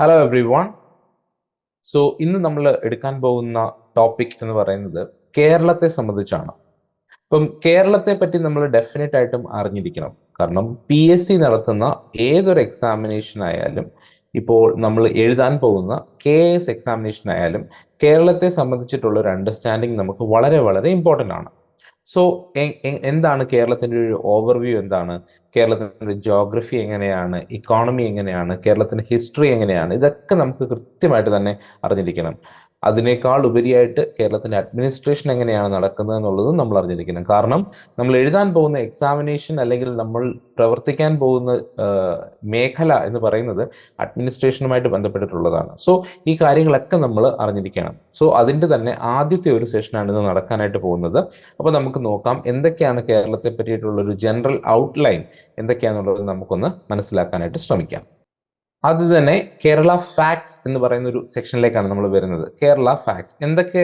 Hello every one. ഇന്ന് നമ്മൾ എടുക്കാൻ പോകുന്ന ടോപ്പിക് എന്ന് പറയുന്നത് കേരളത്തെ സംബന്ധിച്ചാണ്. ഇപ്പം കേരളത്തെ പറ്റി നമ്മൾ ഡെഫിനറ്റ് ആയിട്ടും അറിഞ്ഞിരിക്കണം. കാരണം PSC നടത്തുന്ന ഏതൊരു എക്സാമിനേഷൻ ആയാലും, ഇപ്പോൾ നമ്മൾ എഴുതാൻ പോകുന്ന KS എക്സാമിനേഷൻ ആയാലും, കേരളത്തെ സംബന്ധിച്ചിട്ടുള്ള ഒരു അണ്ടർസ്റ്റാൻഡിങ് നമുക്ക് വളരെ വളരെ ഇമ്പോർട്ടൻ്റ് ആണ്. സോ എന്താണ് കേരളത്തിന്റെ ഒരു ഓവർവ്യൂ? എന്താണ് കേരളത്തിന്റെ ജോഗ്രഫി, എങ്ങനെയാണ് ഇക്കോണമി, എങ്ങനെയാണ് കേരളത്തിന്റെ ഹിസ്റ്ററി, എങ്ങനെയാണ് ഇതൊക്കെ നമുക്ക് കൃത്യമായിട്ട് തന്നെ അറിഞ്ഞിരിക്കണം. അതിനേക്കാൾ ഉപരിയായിട്ട് കേരളത്തിന്റെ അഡ്മിനിസ്ട്രേഷൻ എങ്ങനെയാണ് നടക്കുന്നത് എന്നുള്ളതും നമ്മൾ അറിഞ്ഞിരിക്കണം. കാരണം നമ്മൾ എഴുതാൻ പോകുന്ന എക്സാമിനേഷൻ അല്ലെങ്കിൽ നമ്മൾ പ്രവർത്തിക്കാൻ പോകുന്ന മേഖല എന്ന് പറയുന്നത് അഡ്മിനിസ്ട്രേഷനുമായിട്ട് ബന്ധപ്പെട്ടിട്ടുള്ളതാണ്. ഈ കാര്യങ്ങളൊക്കെ നമ്മൾ അറിഞ്ഞിരിക്കണം. അതിന്റെ തന്നെ ആദ്യത്തെ ഒരു സെഷനാണ് ഇത് നടക്കാനായിട്ട് പോകുന്നത്. അപ്പോൾ നമുക്ക് നോക്കാം എന്തൊക്കെയാണ് കേരളത്തെ പറ്റിയിട്ടുള്ള ഒരു ജനറൽ ഔട്ട്ലൈൻ എന്തൊക്കെയാണെന്നുള്ളത് നമുക്കൊന്ന് മനസ്സിലാക്കാനായിട്ട് ശ്രമിക്കാം. ആദ്യം തന്നെ കേരള ഫാക്ട്സ് എന്ന് പറയുന്ന ഒരു സെക്ഷനിലേക്കാണ് നമ്മൾ വരുന്നത്. കേരള ഫാക്ട്സ്, എന്തൊക്കെ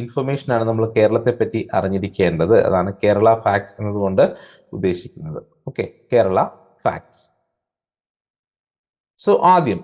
ഇൻഫർമേഷൻ ആണ് നമ്മൾ കേരളത്തെ പറ്റി അറിഞ്ഞിരിക്കേണ്ടത്, അതാണ് കേരള ഫാക്ട്സ് എന്നതുകൊണ്ട് ഉദ്ദേശിക്കുന്നത്. Okay, Kerala facts. ആദ്യം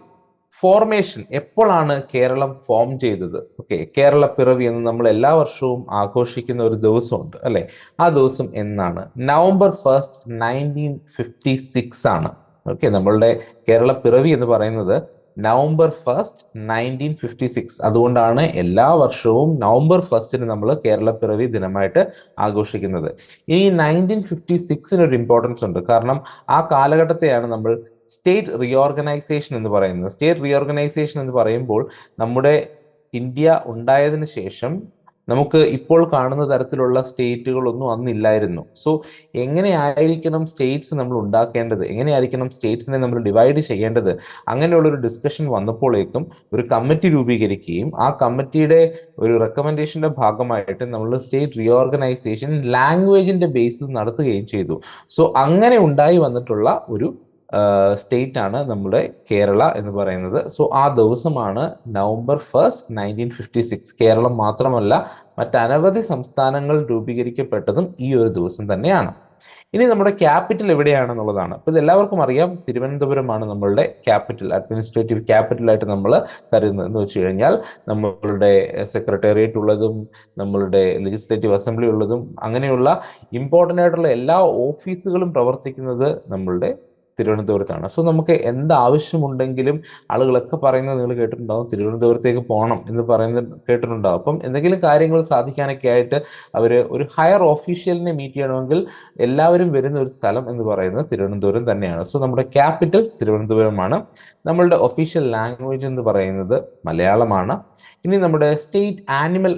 ഫോർമേഷൻ, എപ്പോഴാണ് കേരളം ഫോം ചെയ്തത്? ഓക്കെ, കേരള പിറവി എന്ന് നമ്മൾ എല്ലാ വർഷവും ആഘോഷിക്കുന്ന ഒരു ദിവസമുണ്ട് അല്ലെ? ആ ദിവസം എന്നാണ്? നവംബർ 1 1956 ആണ്. ഓക്കെ, നമ്മളുടെ കേരള പിറവി എന്ന് പറയുന്നത് നവംബർ 1 1956. അതുകൊണ്ടാണ് എല്ലാ വർഷവും നവംബർ 1 നമ്മൾ കേരള പിറവി ദിനമായിട്ട് ആഘോഷിക്കുന്നത്. ഈ 1956 ഒരു ഇമ്പോർട്ടൻസ് ഉണ്ട്. കാരണം ആ കാലഘട്ടത്തെയാണ് നമ്മൾ സ്റ്റേറ്റ് റീഓർഗനൈസേഷൻ എന്ന് പറയുന്നത്. സ്റ്റേറ്റ് റീഓർഗനൈസേഷൻ എന്ന് പറയുമ്പോൾ നമ്മുടെ ഇന്ത്യ ഉണ്ടായതിനു ശേഷം നമുക്ക് ഇപ്പോൾ കാണുന്ന തരത്തിലുള്ള സ്റ്റേറ്റുകളൊന്നും അന്നില്ലായിരുന്നു. എങ്ങനെയായിരിക്കണം സ്റ്റേറ്റ്സ് നമ്മൾ ഉണ്ടാക്കേണ്ടത്, എങ്ങനെയായിരിക്കണം സ്റ്റേറ്റ്സിനെ നമ്മൾ ഡിവൈഡ് ചെയ്യേണ്ടത്, അങ്ങനെയുള്ളൊരു ഡിസ്കഷൻ വന്നപ്പോഴേക്കും ഒരു കമ്മിറ്റി രൂപീകരിക്കുകയും ആ കമ്മിറ്റിയുടെ ഒരു റെക്കമെൻഡേഷന്റെ ഭാഗമായിട്ട് നമ്മൾ സ്റ്റേറ്റ് റീഓർഗനൈസേഷൻ ലാംഗ്വേജിന്റെ ബേസിൽ നടത്തുകയും ചെയ്തു. അങ്ങനെ ഉണ്ടായി വന്നിട്ടുള്ള ഒരു സ്റ്റേറ്റ് ആണ് നമ്മുടെ കേരള എന്ന് പറയുന്നത്. ആ ദിവസമാണ് നവംബർ 1 1956. കേരളം മാത്രമല്ല, മറ്റനവധി സംസ്ഥാനങ്ങൾ രൂപീകരിക്കപ്പെട്ടതും ഈ ഒരു ദിവസം തന്നെയാണ്. ഇനി നമ്മുടെ ക്യാപിറ്റൽ എവിടെയാണെന്നുള്ളതാണ്. അപ്പൊ ഇത് എല്ലാവർക്കും അറിയാം, തിരുവനന്തപുരമാണ് നമ്മളുടെ ക്യാപിറ്റൽ, അഡ്മിനിസ്ട്രേറ്റീവ് ക്യാപിറ്റൽ ആയിട്ട് നമ്മൾ കരുതുന്നത്. എന്ന് വെച്ച് കഴിഞ്ഞാൽ നമ്മളുടെ സെക്രട്ടേറിയറ്റ് ഉള്ളതും നമ്മളുടെ ലെജിസ്ലേറ്റീവ് അസംബ്ലി ഉള്ളതും അങ്ങനെയുള്ള ഇമ്പോർട്ടൻ്റ് ആയിട്ടുള്ള എല്ലാ ഓഫീസുകളും പ്രവർത്തിക്കുന്നത് നമ്മളുടെ തിരുവനന്തപുരത്താണ്. നമുക്ക് എന്താവശ്യമുണ്ടെങ്കിലും ആളുകളൊക്കെ പറയുന്നത് നിങ്ങൾ കേട്ടിട്ടുണ്ടാവും, തിരുവനന്തപുരത്തേക്ക് പോകണം എന്ന് പറയുന്നത് കേട്ടിട്ടുണ്ടാവും. അപ്പം എന്തെങ്കിലും കാര്യങ്ങൾ സാധിക്കാനൊക്കെ ആയിട്ട് ഒരു ഹയർ ഓഫീഷ്യലിനെ മീറ്റ് ചെയ്യണമെങ്കിൽ എല്ലാവരും വരുന്ന ഒരു സ്ഥലം എന്ന് പറയുന്നത് തിരുവനന്തപുരം തന്നെയാണ്. നമ്മുടെ ക്യാപിറ്റൽ തിരുവനന്തപുരമാണ്. നമ്മളുടെ ഒഫീഷ്യൽ ലാംഗ്വേജ് എന്ന് പറയുന്നത് മലയാളമാണ്. ഇനി നമ്മുടെ സ്റ്റേറ്റ് ആനിമൽ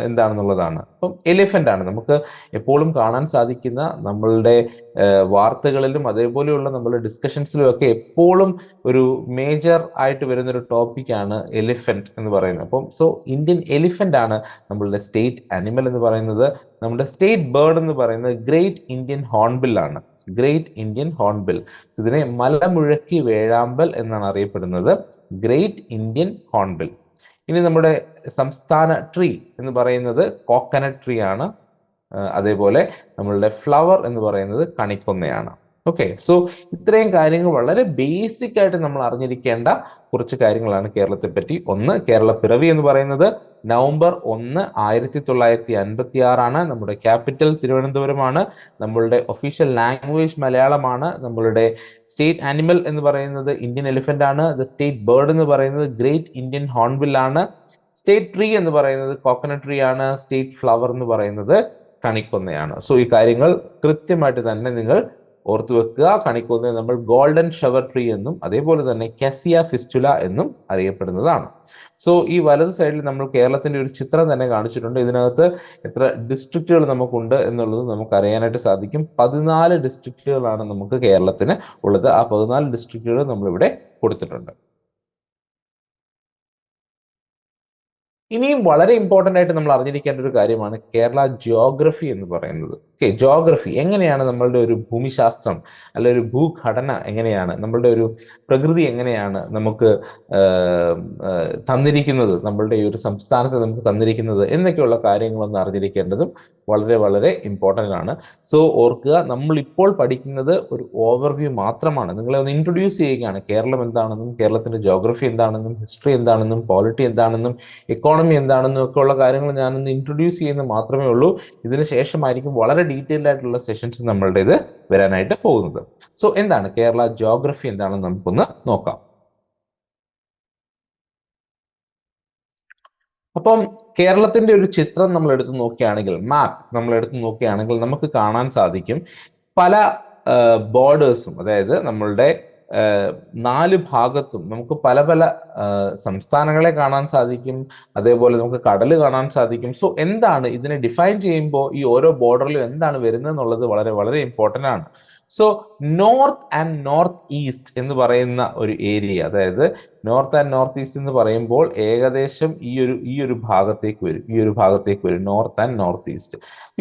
എന്താണെന്നുള്ളതാണ്. അപ്പം എലിഫന്റ് ആണ്. നമുക്ക് എപ്പോഴും കാണാൻ സാധിക്കുന്ന നമ്മളുടെ വാർത്തകളിലും അതേപോലെയുള്ള നമ്മളുടെ ഡിസ്കഷൻസിലും ഒക്കെ എപ്പോഴും ഒരു മേജർ ആയിട്ട് വരുന്ന ഒരു ടോപ്പിക്കാണ് എലിഫന്റ് എന്ന് പറയുന്നത്. ഇന്ത്യൻ എലിഫന്റ് ആണ് നമ്മളുടെ സ്റ്റേറ്റ് ആനിമൽ എന്ന് പറയുന്നത്. നമ്മുടെ സ്റ്റേറ്റ് ബേർഡ് എന്ന് പറയുന്നത് ഗ്രേറ്റ് ഇന്ത്യൻ ഹോൺബിൽ ആണ്. Great Indian hornbill. ഇതിനെ മലമുഴക്കി വേഴാമ്പൽ എന്നാണ് അറിയപ്പെടുന്നത്, ഗ്രേറ്റ് ഇന്ത്യൻ ഹോൺബിൽ. ഇനി നമ്മുടെ സംസ്ഥാന ട്രീ എന്ന് പറയുന്നത് കോക്കനട്ട് ട്രീ ആണ്. അതേപോലെ നമ്മളുടെ ഫ്ലവർ എന്ന് പറയുന്നത് കണിക്കൊന്നയാണ്. ഓക്കെ, ഇത്രയും കാര്യങ്ങൾ വളരെ ബേസിക് ആയിട്ട് നമ്മൾ അറിഞ്ഞിരിക്കേണ്ട കുറച്ച് കാര്യങ്ങളാണ് കേരളത്തെ പറ്റി. ഒന്ന്, കേരള പിറവി എന്ന് പറയുന്നത് നവംബർ 1 1956 ആണ്. നമ്മുടെ ക്യാപിറ്റൽ തിരുവനന്തപുരമാണ്. നമ്മളുടെ ഒഫീഷ്യൽ ലാംഗ്വേജ് മലയാളമാണ്. നമ്മളുടെ സ്റ്റേറ്റ് ആനിമൽ എന്ന് പറയുന്നത് ഇന്ത്യൻ എലിഫന്റ് ആണ്. ദ സ്റ്റേറ്റ് ബേർഡ് എന്ന് പറയുന്നത് ഗ്രേറ്റ് ഇന്ത്യൻ ഹോൺബിൽ ആണ്. സ്റ്റേറ്റ് ട്രീ എന്ന് പറയുന്നത് കോക്കനട്ട് ട്രീ ആണ്. സ്റ്റേറ്റ് ഫ്ലവർ എന്ന് പറയുന്നത് കണിക്കൊന്നയാണ്. ഈ കാര്യങ്ങൾ കൃത്യമായിട്ട് തന്നെ നിങ്ങൾ ഓർത്തു വെക്കുക. കണിക്കൊന്ന നമ്മൾ ഗോൾഡൻ ഷവർ ട്രീ എന്നും അതേപോലെ തന്നെ കാസിയ ഫിസ്റ്റുല എന്നും അറിയപ്പെടുന്നതാണ്. ഈ വലത് സൈഡിൽ നമ്മൾ കേരളത്തിന്റെ ഒരു ചിത്രം തന്നെ കാണിച്ചിട്ടുണ്ട്. ഇതിനകത്ത് എത്ര ഡിസ്ട്രിക്റ്റുകൾ നമുക്കുണ്ട് എന്നുള്ളത് നമുക്ക് അറിയാനായിട്ട് സാധിക്കും. 14 ഡിസ്ട്രിക്റ്റുകളാണ് നമുക്ക് കേരളത്തിന് ഉള്ളത്. ആ 14 ഡിസ്ട്രിക്റ്റുകൾ നമ്മളിവിടെ കൊടുത്തിട്ടുണ്ട്. ഇനിയും വളരെ ഇമ്പോർട്ടൻ്റ് ആയിട്ട് നമ്മൾ അറിഞ്ഞിരിക്കേണ്ട ഒരു കാര്യമാണ് കേരള ജിയോഗ്രഫി എന്ന് പറയുന്നത്. ഓക്കെ, ജിയോഗ്രഫി എങ്ങനെയാണ് നമ്മളുടെ ഒരു ഭൂമിശാസ്ത്രം അല്ലെ ഒരു ഭൂഘടന എങ്ങനെയാണ്, നമ്മളുടെ ഒരു പ്രകൃതി എങ്ങനെയാണ് നമുക്ക് തന്നിരിക്കുന്നത്, നമ്മളുടെ ഈ ഒരു സംസ്ഥാനത്ത് നമുക്ക് തന്നിരിക്കുന്നത് എന്നൊക്കെയുള്ള കാര്യങ്ങളൊന്നും അറിഞ്ഞിരിക്കേണ്ടതും വളരെ വളരെ ഇമ്പോർട്ടൻ്റ് ആണ്. സോ ഓർക്കുക, നമ്മൾ ഇപ്പോൾ പഠിക്കുന്നത് ഒരു ഓവർവ്യൂ മാത്രമാണ്. നിങ്ങളെ ഒന്ന് ഇൻട്രൊഡ്യൂസ് ചെയ്യുകയാണ്. കേരളം എന്താണെന്നും കേരളത്തിന്റെ ജോഗ്രഫി എന്താണെന്നും ഹിസ്റ്ററി എന്താണെന്നും പോളിറ്റി എന്താണെന്നും എക്കോണമി എന്താണെന്നും ഒക്കെ ഉള്ള കാര്യങ്ങൾ ഞാനൊന്ന് ഇൻട്രൊഡ്യൂസ് ചെയ്യുന്നത് മാത്രമേ ഉള്ളൂ. ഇതിന് ശേഷമായിരിക്കും വളരെ ഡീറ്റെയിൽഡ് ആയിട്ടുള്ള സെഷൻസ് നമ്മളുടേത് വരാനായിട്ട് പോകുന്നത്. സോ എന്താണ് കേരള ജോഗ്രഫി എന്താണെന്ന് നമുക്കൊന്ന് നോക്കാം. അപ്പം കേരളത്തിന്റെ ഒരു ചിത്രം നമ്മൾ എടുത്ത് നോക്കുകയാണെങ്കിൽ, മാപ്പ് നമ്മൾ എടുത്ത് നോക്കുകയാണെങ്കിൽ നമുക്ക് കാണാൻ സാധിക്കും പല ബോർഡേഴ്സും, അതായത് നമ്മളുടെ 4 ഭാഗത്തും നമുക്ക് പല പല സംസ്ഥാനങ്ങളെ കാണാൻ സാധിക്കും. അതേപോലെ നമുക്ക് കടൽ കാണാൻ സാധിക്കും. സോ എന്താണ് ഇതിനെ ഡിഫൈൻ ചെയ്യുമ്പോൾ ഈ ഓരോ ബോർഡറിലും എന്താണ് വരുന്നത് എന്നുള്ളത് വളരെ വളരെ ഇമ്പോർട്ടൻ്റ് ആണ്. So north and north east എന്ന് പറയുന്ന ഒരു ഏരിയ, അതായത് നോർത്ത് ആൻഡ് നോർത്ത് ഈസ്റ്റ് എന്ന് പറയുമ്പോൾ ഏകദേശം ഈ ഒരു ഭാഗത്തേക്ക് വരും നോർത്ത് ആൻഡ് നോർത്ത് ഈസ്റ്റ്.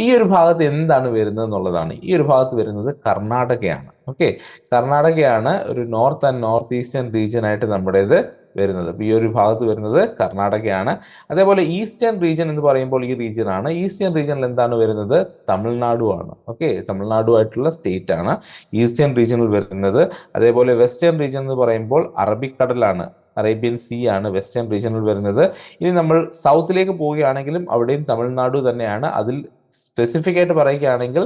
ഈ ഒരു ഭാഗത്ത് എന്താണ് വരുന്നത് എന്നുള്ളതാണ്. ഈ ഒരു ഭാഗത്ത് വരുന്നത് കർണാടകയാണ്. ഓക്കെ, കർണാടകയാണ് ഒരു north and north eastern region ആയിട്ട് നമ്മുടേത് വരുന്നത്. ഈ ഒരു ഭാഗത്ത് വരുന്നത് കർണാടകയാണ്. അതേപോലെ ഈസ്റ്റേൺ റീജിയൻ എന്ന് പറയുമ്പോൾ ഈ റീജിയൻ ആണ്. ഈസ്റ്റേൺ റീജിയനിൽ എന്താണ് വരുന്നത്? തമിഴ്നാടു ആണ്. ഓക്കെ, തമിഴ്നാടു ആയിട്ടുള്ള സ്റ്റേറ്റ് ആണ് ഈസ്റ്റേൺ റീജിയനിൽ വരുന്നത്. അതേപോലെ വെസ്റ്റേൺ റീജിയൻ എന്ന് പറയുമ്പോൾ അറബിക്കടലാണ്, അറേബ്യൻ സീ ആണ് വെസ്റ്റേൺ റീജിയനിൽ വരുന്നത്. ഇനി നമ്മൾ സൗത്തിലേക്ക് പോവുകയാണെങ്കിലും അവിടെയും തമിഴ്നാടു തന്നെയാണ്. അതിൽ സ്പെസിഫിക് ആയിട്ട് പറയുകയാണെങ്കിൽ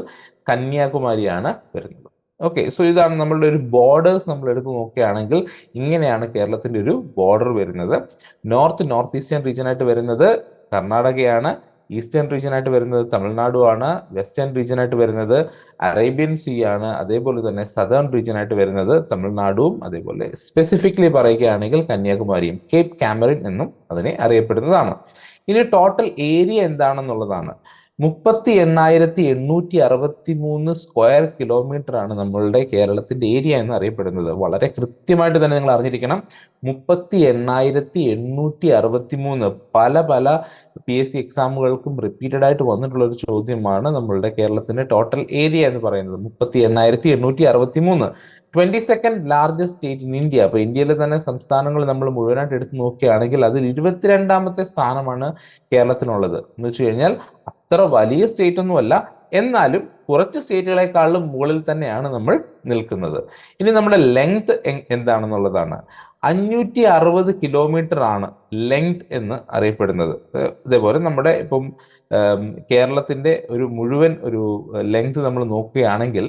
കന്യാകുമാരിയാണ് വരുന്നത്. ഓക്കെ, സോ ഇതാണ് നമ്മളുടെ ഒരു ബോർഡേഴ്സ്. നമ്മൾ എടുത്ത് നോക്കുകയാണെങ്കിൽ ഇങ്ങനെയാണ് കേരളത്തിന്റെ ഒരു ബോർഡർ വരുന്നത്. നോർത്ത് ഈസ്റ്റേൺ റീജിയൻ ആയിട്ട് വരുന്നത് കർണാടകയാണ്. ഈസ്റ്റേൺ റീജിയൻ ആയിട്ട് വരുന്നത് തമിഴ്നാടു ആണ്. വെസ്റ്റേൺ റീജിയൻ ആയിട്ട് വരുന്നത് അറേബ്യൻ സീ ആണ്. അതേപോലെ തന്നെ സദേൺ റീജിയൻ ആയിട്ട് വരുന്നത് തമിഴ്നാടുവും, അതേപോലെ സ്പെസിഫിക്കലി പറയുകയാണെങ്കിൽ കന്യാകുമാരിയും, കേപ്പ് കാമറിൻ എന്നും അതിനെ അറിയപ്പെടുന്നതാണ്. ഇനി ടോട്ടൽ ഏരിയ എന്താണെന്നുള്ളതാണ്. 38,863 സ്ക്വയർ കിലോമീറ്റർ ആണ് നമ്മളുടെ കേരളത്തിന്റെ ഏരിയ എന്ന് അറിയപ്പെടുന്നത്. വളരെ കൃത്യമായിട്ട് തന്നെ നിങ്ങൾ അറിഞ്ഞിരിക്കണം. 38,863 പല PSC എക്സാമുകൾക്കും റിപ്പീറ്റഡ് ആയിട്ട് വന്നിട്ടുള്ള ഒരു ചോദ്യമാണ് നമ്മളുടെ കേരളത്തിന്റെ ടോട്ടൽ ഏരിയ എന്ന് പറയുന്നത്. 38,863 22nd largest state in India. അപ്പൊ ഇന്ത്യയിലെ തന്നെ സംസ്ഥാനങ്ങൾ നമ്മൾ മുഴുവനായിട്ട് എടുത്ത് നോക്കുകയാണെങ്കിൽ അതിൽ 22ാമത്തെ സ്ഥാനമാണ് കേരളത്തിനുള്ളത്. എന്ന് വെച്ച് കഴിഞ്ഞാൽ അത്ര വലിയ സ്റ്റേറ്റ് ഒന്നുമല്ല, എന്നാലും കുറച്ച് സ്റ്റേറ്റുകളെക്കാളും മുകളിൽ തന്നെയാണ് നമ്മൾ നിൽക്കുന്നത്. ഇനി നമ്മുടെ ലെങ്ത് എന്താണെന്നുള്ളതാണ്. 560 കിലോമീറ്റർ ആണ് ലെങ്ത് എന്ന് അറിയപ്പെടുന്നത്. ഇതേപോലെ നമ്മുടെ ഇപ്പം കേരളത്തിന്റെ ഒരു മുഴുവൻ ഒരു ലെങ്ത് നമ്മൾ നോക്കുകയാണെങ്കിൽ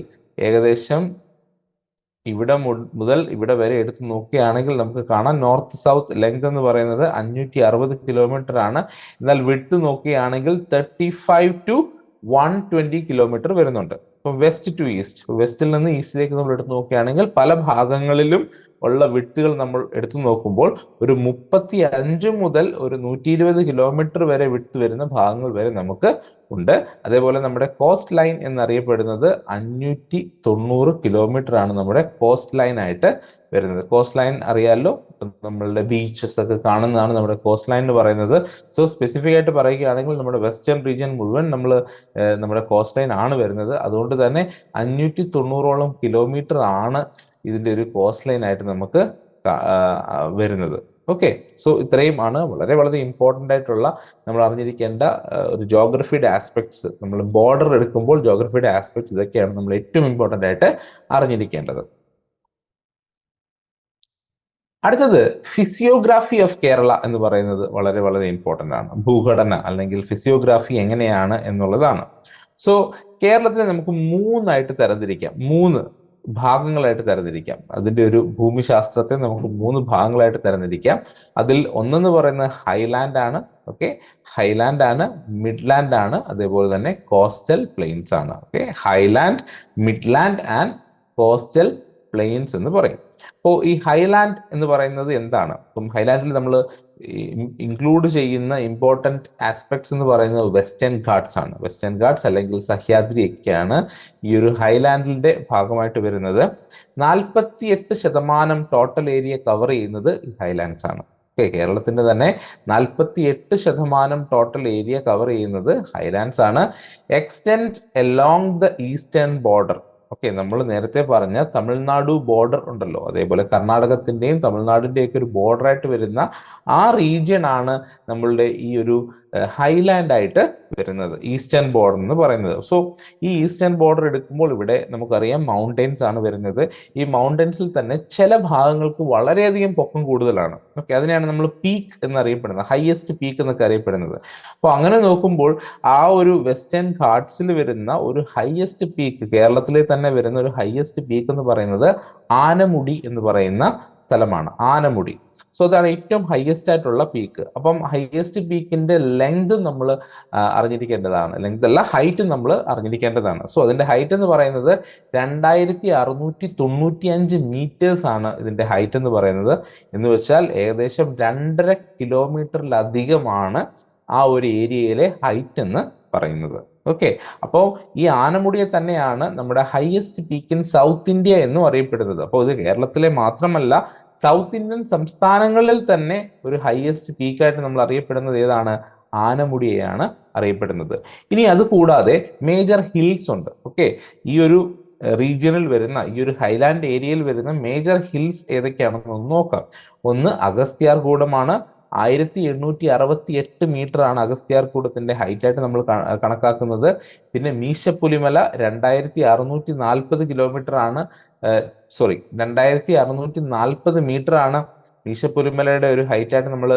ഏകദേശം ഇവിടെ മുതൽ ഇവിടെ വരെ എടുത്ത് നോക്കുകയാണെങ്കിൽ നമുക്ക് കാണാം നോർത്ത് സൗത്ത് ലെങ്ത് എന്ന് പറയുന്നത് 560 കിലോമീറ്റർ ആണ്. എന്നാൽ വിഡ്ത്ത് നോക്കുകയാണെങ്കിൽ 35 to 120 കിലോമീറ്റർ വരുന്നുണ്ട്. ഇപ്പം വെസ്റ്റ് ടു ഈസ്റ്റ്, വെസ്റ്റിൽ നിന്ന് ഈസ്റ്റിലേക്ക് നമ്മൾ എടുത്ത് നോക്കുകയാണെങ്കിൽ പല ഭാഗങ്ങളിലും ഉള്ള വിഡ്ത്തുകൾ നമ്മൾ എടുത്തു നോക്കുമ്പോൾ ഒരു 35 മുതൽ ഒരു 120 കിലോമീറ്റർ വരെ വിഡ്ത്ത് വരുന്ന ഭാഗങ്ങൾ വരെ നമുക്ക് ഉണ്ട്. അതേപോലെ നമ്മുടെ കോസ്റ്റ് ലൈൻ എന്നറിയപ്പെടുന്നത് 590 കിലോമീറ്റർ ആണ് നമ്മുടെ കോസ്റ്റ് ലൈൻ ആയിട്ട് വരുന്നത്. കോസ്റ്റ് ലൈൻ അറിയാമല്ലോ, നമ്മളുടെ ബീച്ചസ് ഒക്കെ കാണുന്നതാണ് നമ്മുടെ കോസ്റ്റ് ലൈൻ എന്ന് പറയുന്നത്. സോ സ്പെസിഫിക് ആയിട്ട് പറയുകയാണെങ്കിൽ നമ്മുടെ വെസ്റ്റേൺ റീജിയൻ മുഴുവൻ നമ്മുടെ കോസ്റ്റ് ലൈൻ ആണ് വരുന്നത്. അതുകൊണ്ട് തന്നെ 590ഓളം കിലോമീറ്റർ ആണ് ഇതിന്റെ ഒരു കോസ്റ്റ് ലൈൻ ആയിട്ട് നമുക്ക് വരുന്നത്. ഓക്കെ, സോ ഇത്രയും ആണ് വളരെ വളരെ ഇമ്പോർട്ടൻ്റ് ആയിട്ടുള്ള നമ്മൾ അറിഞ്ഞിരിക്കേണ്ട ഒരു ജോഗ്രഫിയുടെ ആസ്പെക്ട്സ്. നമ്മൾ ബോർഡർ എടുക്കുമ്പോൾ ജോഗ്രഫിയുടെ ആസ്പെക്ട്സ് ഇതൊക്കെയാണ് നമ്മൾ ഏറ്റവും ഇമ്പോർട്ടൻ്റ് ആയിട്ട് അറിഞ്ഞിരിക്കേണ്ടത്. അടുത്തത് ഫിസിയോഗ്രാഫി ഓഫ് കേരള എന്ന് പറയുന്നത് വളരെ വളരെ ഇമ്പോർട്ടൻ്റ് ആണ്. ഭൂഘടന അല്ലെങ്കിൽ ഫിസിയോഗ്രാഫി എങ്ങനെയാണ് എന്നുള്ളതാണ്. സോ കേരളത്തിനെ നമുക്ക് 3 തരംതിരിക്കാം, 3 ഭാഗങ്ങളായിട്ട് തരംതിരിക്കാം. അതിന്റെ ഒരു ഭൂമിശാസ്ത്രത്തെ നമുക്ക് 3 ഭാഗങ്ങളായിട്ട് തരംതിരിക്കാം. അതിൽ ഒന്നെന്ന് പറയുന്നത് ഹൈലാൻഡ് ആണ്. ഓക്കെ, ഹൈലാൻഡ് ആണ്, മിഡ്ലാൻഡ് ആണ്, അതേപോലെ തന്നെ കോസ്റ്റൽ പ്ലെയിൻസ് ആണ്. Okay, Highland, midland and coastal planes എന്ന് പറയും. അപ്പോൾ ഈ ഹൈലാൻഡ് എന്ന് പറയുന്നത് എന്താണ്? അപ്പം ഹൈലാൻഡിൽ നമ്മൾ ഇൻക്ലൂഡ് ചെയ്യുന്ന ഇമ്പോർട്ടൻറ്റ് ആസ്പെക്ട്സ് എന്ന് പറയുന്നത് വെസ്റ്റേൺ ഘാട്ട്സ് ആണ്. വെസ്റ്റേൺ ഘാട്ട്സ് അല്ലെങ്കിൽ സഹ്യാദ്രി ഒക്കെയാണ് ഈ ഒരു ഹൈലാൻഡിന്റെ ഭാഗമായിട്ട് വരുന്നത്. 48% ടോട്ടൽ ഏരിയ കവർ ചെയ്യുന്നത് ഈ ഹൈലാൻഡ്സ് ആണ്. ഓക്കെ, കേരളത്തിന്റെ തന്നെ 48% ടോട്ടൽ ഏരിയ കവർ ചെയ്യുന്നത് ഹൈലാൻഡ്സ് ആണ്. Extend along the eastern border. Okay, നമ്മൾ നേരത്തെ പറഞ്ഞ തമിഴ്നാടു ബോർഡർ ഉണ്ടല്ലോ, അതേപോലെ കർണാടകത്തിന്റെയും തമിഴ്നാടിന്റെയും ഒക്കെ ഒരു ബോർഡർ ആയിട്ട് വരുന്ന ആ റീജിയൻ ആണ് നമ്മളുടെ ഈ ഒരു ഹൈലാൻഡ് ആയിട്ട് വരുന്നത്, ഈസ്റ്റേൺ ബോർഡർ എന്ന് പറയുന്നത്. സോ ഈ ഈസ്റ്റേൺ ബോർഡർ എടുക്കുമ്പോൾ ഇവിടെ നമുക്കറിയാം മൗണ്ടെയിൻസ് ആണ് വരുന്നത്. ഈ മൗണ്ടെയിൻസിൽ തന്നെ ചില ഭാഗങ്ങൾക്ക് വളരെയധികം പൊക്കം കൂടുതലാണ്. ഓക്കെ, അതിനെയാണ് നമ്മൾ പീക്ക് എന്നറിയപ്പെടുന്നത്, ഹയസ്റ്റ് പീക്ക് എന്നൊക്കെ അറിയപ്പെടുന്നത്. അപ്പോൾ അങ്ങനെ നോക്കുമ്പോൾ ആ ഒരു വെസ്റ്റേൺ ഘാട്സിൽ വരുന്ന ഒരു ഹയസ്റ്റ് പീക്ക്, കേരളത്തിലെ തന്നെ വരുന്ന ഒരു ഹയസ്റ്റ് പീക്ക് എന്ന് പറയുന്നത് ആനമുടി എന്ന് പറയുന്ന സ്ഥലമാണ്, ആനമുടി. സോ അതാണ് ഏറ്റവും ഹയസ്റ്റ് ആയിട്ടുള്ള പീക്ക്. അപ്പം ഹയസ്റ്റ് പീക്കിന്റെ ലെങ്ത് നമ്മൾ അറിഞ്ഞിരിക്കേണ്ടതാണ്, ലെങ്ത് അല്ല ഹൈറ്റ് നമ്മൾ അറിഞ്ഞിരിക്കേണ്ടതാണ്. സോ അതിന്റെ ഹൈറ്റ് എന്ന് പറയുന്നത് 2695 മീറ്റേഴ്സ് ആണ് ഇതിന്റെ ഹൈറ്റ് എന്ന് പറയുന്നത്. എന്ന് വെച്ചാൽ ഏകദേശം 2.5 കിലോമീറ്ററിലധികമാണ് ആ ഒരു ഏരിയയിലെ ഹൈറ്റ് എന്ന് പറയുന്നത്. ഓക്കെ, അപ്പോൾ ഈ ആനമുടിയെ തന്നെയാണ് നമ്മുടെ highest peak in south India എന്നും അറിയപ്പെടുന്നത്. അപ്പോൾ ഇത് കേരളത്തിലെ മാത്രമല്ല, സൗത്ത് ഇന്ത്യൻ സംസ്ഥാനങ്ങളിൽ തന്നെ ഒരു ഹയസ്റ്റ് പീക്കായിട്ട് നമ്മൾ അറിയപ്പെടുന്നത് ഏതാണ്? ആനമുടിയെയാണ് അറിയപ്പെടുന്നത്. ഇനി അത് കൂടാതെ മേജർ ഹിൽസ് ഉണ്ട്. ഓക്കെ, ഈ ഒരു റീജിയനിൽ വരുന്ന, ഈ ഒരു ഹൈലാൻഡ് ഏരിയയിൽ വരുന്ന മേജർ ഹിൽസ് ഏതൊക്കെയാണെന്ന് ഒന്ന് നോക്കാം. ഒന്ന് അഗസ്ത്യാർകൂടമാണ്. 1868 മീറ്റർ ആണ് അഗസ്ത്യാർകൂടത്തിന്റെ ഹൈറ്റ് ആയിട്ട് നമ്മൾ കണക്കാക്കുന്നത്. പിന്നെ മീശപ്പുലിമല 2640 കിലോമീറ്റർ ആണ്, 2640 മീറ്റർ ആണ് മീശപ്പുലിമലയുടെ ഒരു ഹൈറ്റ് ആയിട്ട് നമ്മൾ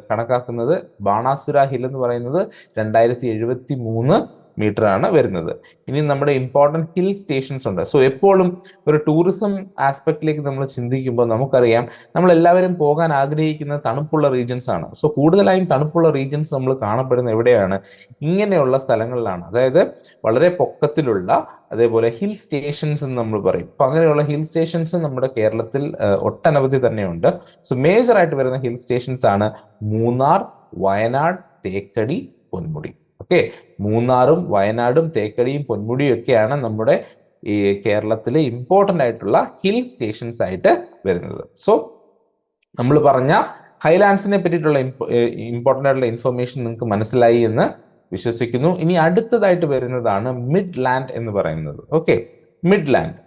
കണക്കാക്കുന്നത്. ബാണാസുര ഹിൽ എന്ന് പറയുന്നത് 2073 മീറ്റർ ആണ് വരുന്നത്. ഇനി നമ്മുടെ ഇമ്പോർട്ടൻറ്റ് ഹിൽ സ്റ്റേഷൻസ് ഉണ്ട്. സോ എപ്പോഴും ഒരു ടൂറിസം ആസ്പെക്റ്റിലേക്ക് നമ്മൾ ചിന്തിക്കുമ്പോൾ നമുക്കറിയാം നമ്മൾ എല്ലാവരും പോകാൻ ആഗ്രഹിക്കുന്ന തണുപ്പുള്ള റീജിയൻസ് ആണ്. സോ കൂടുതലായും തണുപ്പുള്ള റീജിയൻസ് നമ്മൾ കാണപ്പെടുന്ന എവിടെയാണ്? ഇങ്ങനെയുള്ള സ്ഥലങ്ങളിലാണ്. അതായത് വളരെ പൊക്കത്തിലുള്ള, അതേപോലെ ഹിൽ സ്റ്റേഷൻസ് എന്ന് നമ്മൾ പറയും. അപ്പൊ അങ്ങനെയുള്ള ഹിൽ സ്റ്റേഷൻസ് നമ്മുടെ കേരളത്തിൽ ഒട്ടനവധി തന്നെയുണ്ട്. സോ മേജർ ആയിട്ട് വരുന്ന ഹിൽ സ്റ്റേഷൻസ് ആണ് മൂന്നാർ, വയനാട്, തേക്കടി, പൊന്മുടി. ഓക്കെ, മൂന്നാറും വയനാടും തേക്കടിയും പൊന്മുടിയും ഒക്കെയാണ് നമ്മുടെ ഈ കേരളത്തിലെ ഇമ്പോർട്ടൻ്റ് ആയിട്ടുള്ള ഹിൽ സ്റ്റേഷൻസ് ആയിട്ട് വരുന്നത്. സോ നമ്മൾ പറഞ്ഞ ഹൈലാൻഡ്സിനെ പറ്റിയിട്ടുള്ള ഇമ്പോർട്ടൻ്റ് ആയിട്ടുള്ള ഇൻഫർമേഷൻ നിങ്ങൾക്ക് മനസ്സിലായി എന്ന് വിശ്വസിക്കുന്നു. ഇനി അടുത്തതായിട്ട് വരുന്നതാണ് മിഡ് ലാൻഡ് എന്ന് പറയുന്നത്. Okay, midland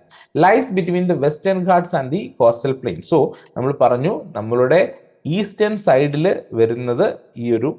lies between the Western Ghats and the coastal plain. So നമ്മൾ പറഞ്ഞു നമ്മളുടെ ഈസ്റ്റേൺ സൈഡിൽ വരുന്നത് ഈ ഒരു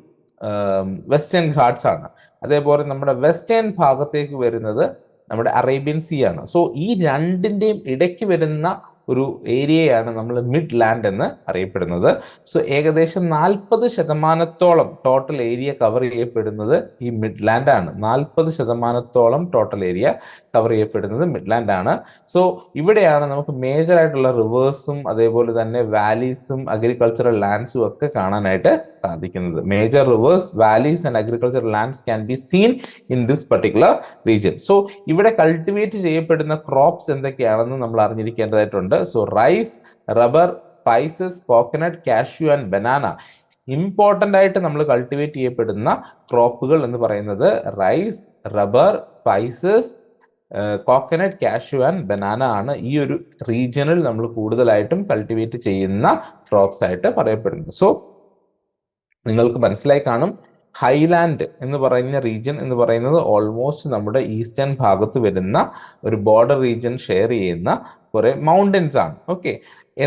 വെസ്റ്റേൺ ഘാട്സ് ആണ്. അതേപോലെ നമ്മുടെ വെസ്റ്റേൺ ഭാഗത്തേക്ക് വരുന്നത് നമ്മുടെ അറേബ്യൻ സീ ആണ്. സോ ഈ രണ്ടിൻ്റെയും ഇടയ്ക്ക് വരുന്ന ഒരു ഏരിയയാണ് നമ്മൾ മിഡ് ലാൻഡ് എന്ന് അറിയപ്പെടുന്നത്. സോ ഏകദേശം 40% ടോട്ടൽ ഏരിയ കവർ ചെയ്യപ്പെടുന്നത് ഈ മിഡ് ലാൻഡ് ആണ്. 40% ടോട്ടൽ ഏരിയ കവർ ചെയ്യപ്പെടുന്നത് മിഡ് ലാൻഡ് ആണ്. സോ ഇവിടെയാണ് നമുക്ക് മേജർ ആയിട്ടുള്ള റിവേഴ്സും അതേപോലെ തന്നെ വാലീസും അഗ്രികൾച്ചറൽ ലാൻഡ്സും ഒക്കെ കാണാനായിട്ട് സാധിക്കുന്നത്. Major rivers, valleys and agricultural lands can be seen in this particular region. So ഇവിടെ കൾട്ടിവേറ്റ് ചെയ്യപ്പെടുന്ന ക്രോപ്സ് എന്തൊക്കെയാണെന്ന് നമ്മൾ അറിഞ്ഞിരിക്കേണ്ടതായിട്ടുണ്ട്. So rice, rubber, spices, coconut, cashew and banana. Important ആയിട്ട് നമ്മൾ കൾട്ടിവേറ്റ് ചെയ്യപ്പെടുന്ന ക്രോപ്പുകൾ എന്ന് പറയുന്നത് rice, rubber, spices, coconut, cashew and banana ആണ് ഈ ഒരു റീജിയനിൽ നമ്മൾ കൂടുതലായിട്ടും കൾട്ടിവേറ്റ് ചെയ്യുന്ന ക്രോപ്സ് ആയിട്ട് പറയപ്പെടുന്നത്. സോ നിങ്ങൾക്ക് മനസ്സിലായി കാണും, ഹൈലാൻഡ് എന്ന് പറയുന്ന റീജിയൻ എന്ന് പറയുന്നത് ഓൾമോസ്റ്റ് നമ്മുടെ ഈസ്റ്റേൺ ഭാഗത്ത് വരുന്ന ഒരു ബോർഡർ റീജിയൻ ഷെയർ ചെയ്യുന്ന കുറെ മൗണ്ടൻസ് ആണ്. ഓക്കെ,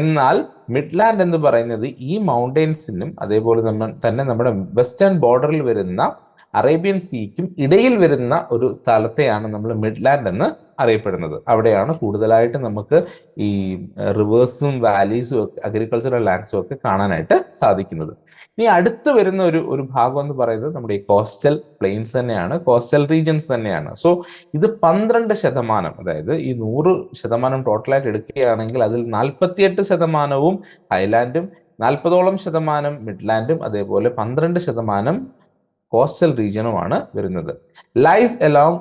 എന്നാൽ മിഡ്ലാൻഡ് എന്ന് പറയുന്നത് ഈ മൗണ്ടൻസിനും അതേപോലെ തന്നെ നമ്മുടെ വെസ്റ്റേൺ ബോർഡറിൽ വരുന്ന അറേബ്യൻ സീക്കും ഇടയിൽ വരുന്ന ഒരു സ്ഥലത്തെയാണ് നമ്മൾ മിഡ്ലാൻഡ് എന്ന് അറിയപ്പെടുന്നത്. അവിടെയാണ് കൂടുതലായിട്ട് നമുക്ക് ഈ റിവേഴ്സും വാലീസും ഒക്കെ അഗ്രികൾച്ചറൽ ലാൻഡ്സും ഒക്കെ കാണാനായിട്ട് സാധിക്കുന്നത്. ഇനി അടുത്ത് വരുന്ന ഒരു ഭാഗം എന്ന് പറയുന്നത് നമ്മുടെ ഈ കോസ്റ്റൽ പ്ലെയിൻസ് തന്നെയാണ്, കോസ്റ്റൽ റീജിയൻസ് തന്നെയാണ്. സോ ഇത് 12%, അതായത് ഈ 100% ടോട്ടലായിട്ട് എടുക്കുകയാണെങ്കിൽ അതിൽ 48% ഹൈലാൻഡും 40% മിഡ്ലാൻഡും അതേപോലെ 12% കോസ്റ്റൽ റീജിയനുമാണ് വരുന്നത്. Lies along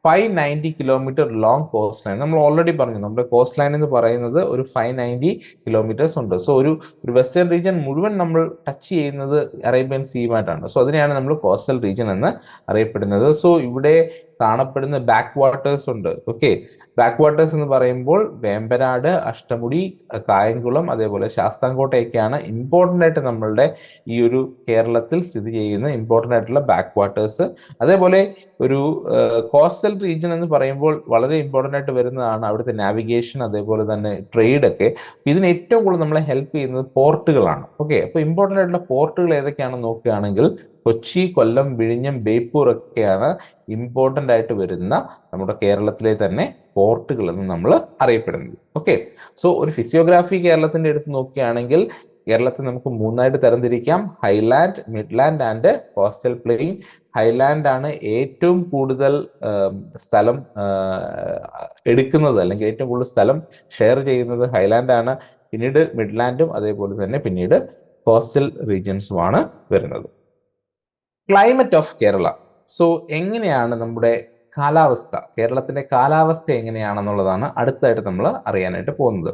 590 kilometre long coast line. നമ്മൾ ഓൾറെഡി പറഞ്ഞു നമ്മുടെ കോസ്റ്റ് ലൈൻ എന്ന് പറയുന്നത് ഒരു 590 കിലോമീറ്റേഴ്സ് ഉണ്ട്. സോ ഒരു വെസ്റ്റേൺ റീജിയൻ മുഴുവൻ നമ്മൾ ടച്ച് ചെയ്യുന്നത് അറേബ്യൻ സീയുമായിട്ടാണ്. സോ അതിനെയാണ് നമ്മൾ കോസ്റ്റൽ റീജിയൻ എന്ന് അറിയപ്പെടുന്നത്. സോ ഇവിടെ കാണപ്പെടുന്ന ബാക്ക് വാട്ടേഴ്സ് ഉണ്ട്. ഓക്കെ, ബാക്ക് വാട്ടേഴ്സ് എന്ന് പറയുമ്പോൾ വേമ്പനാട്, അഷ്ടമുടി, കായംകുളം അതേപോലെ ശാസ്താംകോട്ടയൊക്കെയാണ് ഇമ്പോർട്ടൻ്റ് ആയിട്ട് നമ്മളുടെ ഈ ഒരു കേരളത്തിൽ സ്ഥിതി ചെയ്യുന്ന ഇമ്പോർട്ടൻ്റ് ആയിട്ടുള്ള ബാക്ക് വാട്ടേഴ്സ്. അതേപോലെ ഒരു കോസ്റ്റൽ റീജിയൻ എന്ന് പറയുമ്പോൾ വളരെ ഇമ്പോർട്ടൻ്റ് ആയിട്ട് വരുന്നതാണ് അവിടുത്തെ നാവിഗേഷൻ അതേപോലെ തന്നെ ട്രേഡ് ഒക്കെ. ഇതിന് ഏറ്റവും കൂടുതൽ നമ്മളെ ഹെൽപ്പ് ചെയ്യുന്നത് പോർട്ടുകളാണ്. ഓക്കെ, അപ്പോൾ ഇമ്പോർട്ടൻ്റ് ആയിട്ടുള്ള പോർട്ടുകൾ ഏതൊക്കെയാണെന്ന് നോക്കുകയാണെങ്കിൽ കൊച്ചി, കൊല്ലം, വിഴിഞ്ഞം, ബേപ്പൂർ ഒക്കെയാണ് ഇമ്പോർട്ടൻ്റ് ആയിട്ട് വരുന്ന നമ്മുടെ കേരളത്തിലെ തന്നെ പോർട്ടുകൾ എന്ന് നമ്മൾ അറിയപ്പെടുന്നത്. ഓക്കെ, സോ ഒരു ഫിസിയോഗ്രാഫി കേരളത്തിന്റെ എടുത്ത് നോക്കുകയാണെങ്കിൽ കേരളത്തെ നമുക്ക് മൂന്നായിട്ട് തരംതിരിക്കാം: highland, midland and coastal plain. Highland ആണ് ഏറ്റവും കൂടുതൽ സ്ഥലം എടുക്കുന്നത്, അല്ലെങ്കിൽ ഏറ്റവും കൂടുതൽ സ്ഥലം ഷെയർ ചെയ്യുന്നത് ഹൈലാൻഡ് ആണ്. പിന്നീട് മിഡ്ലാൻഡും അതേപോലെ തന്നെ പിന്നീട് കോസ്റ്റൽ റീജിയൻസുമാണ് വരുന്നത്. Climate of Kerala. സോ എങ്ങനെയാണ് നമ്മുടെ കാലാവസ്ഥ, കേരളത്തിന്റെ കാലാവസ്ഥ എങ്ങനെയാണെന്നുള്ളതാണ് അടുത്തായിട്ട് നമ്മൾ അറിയാനായിട്ട് പോകുന്നത്.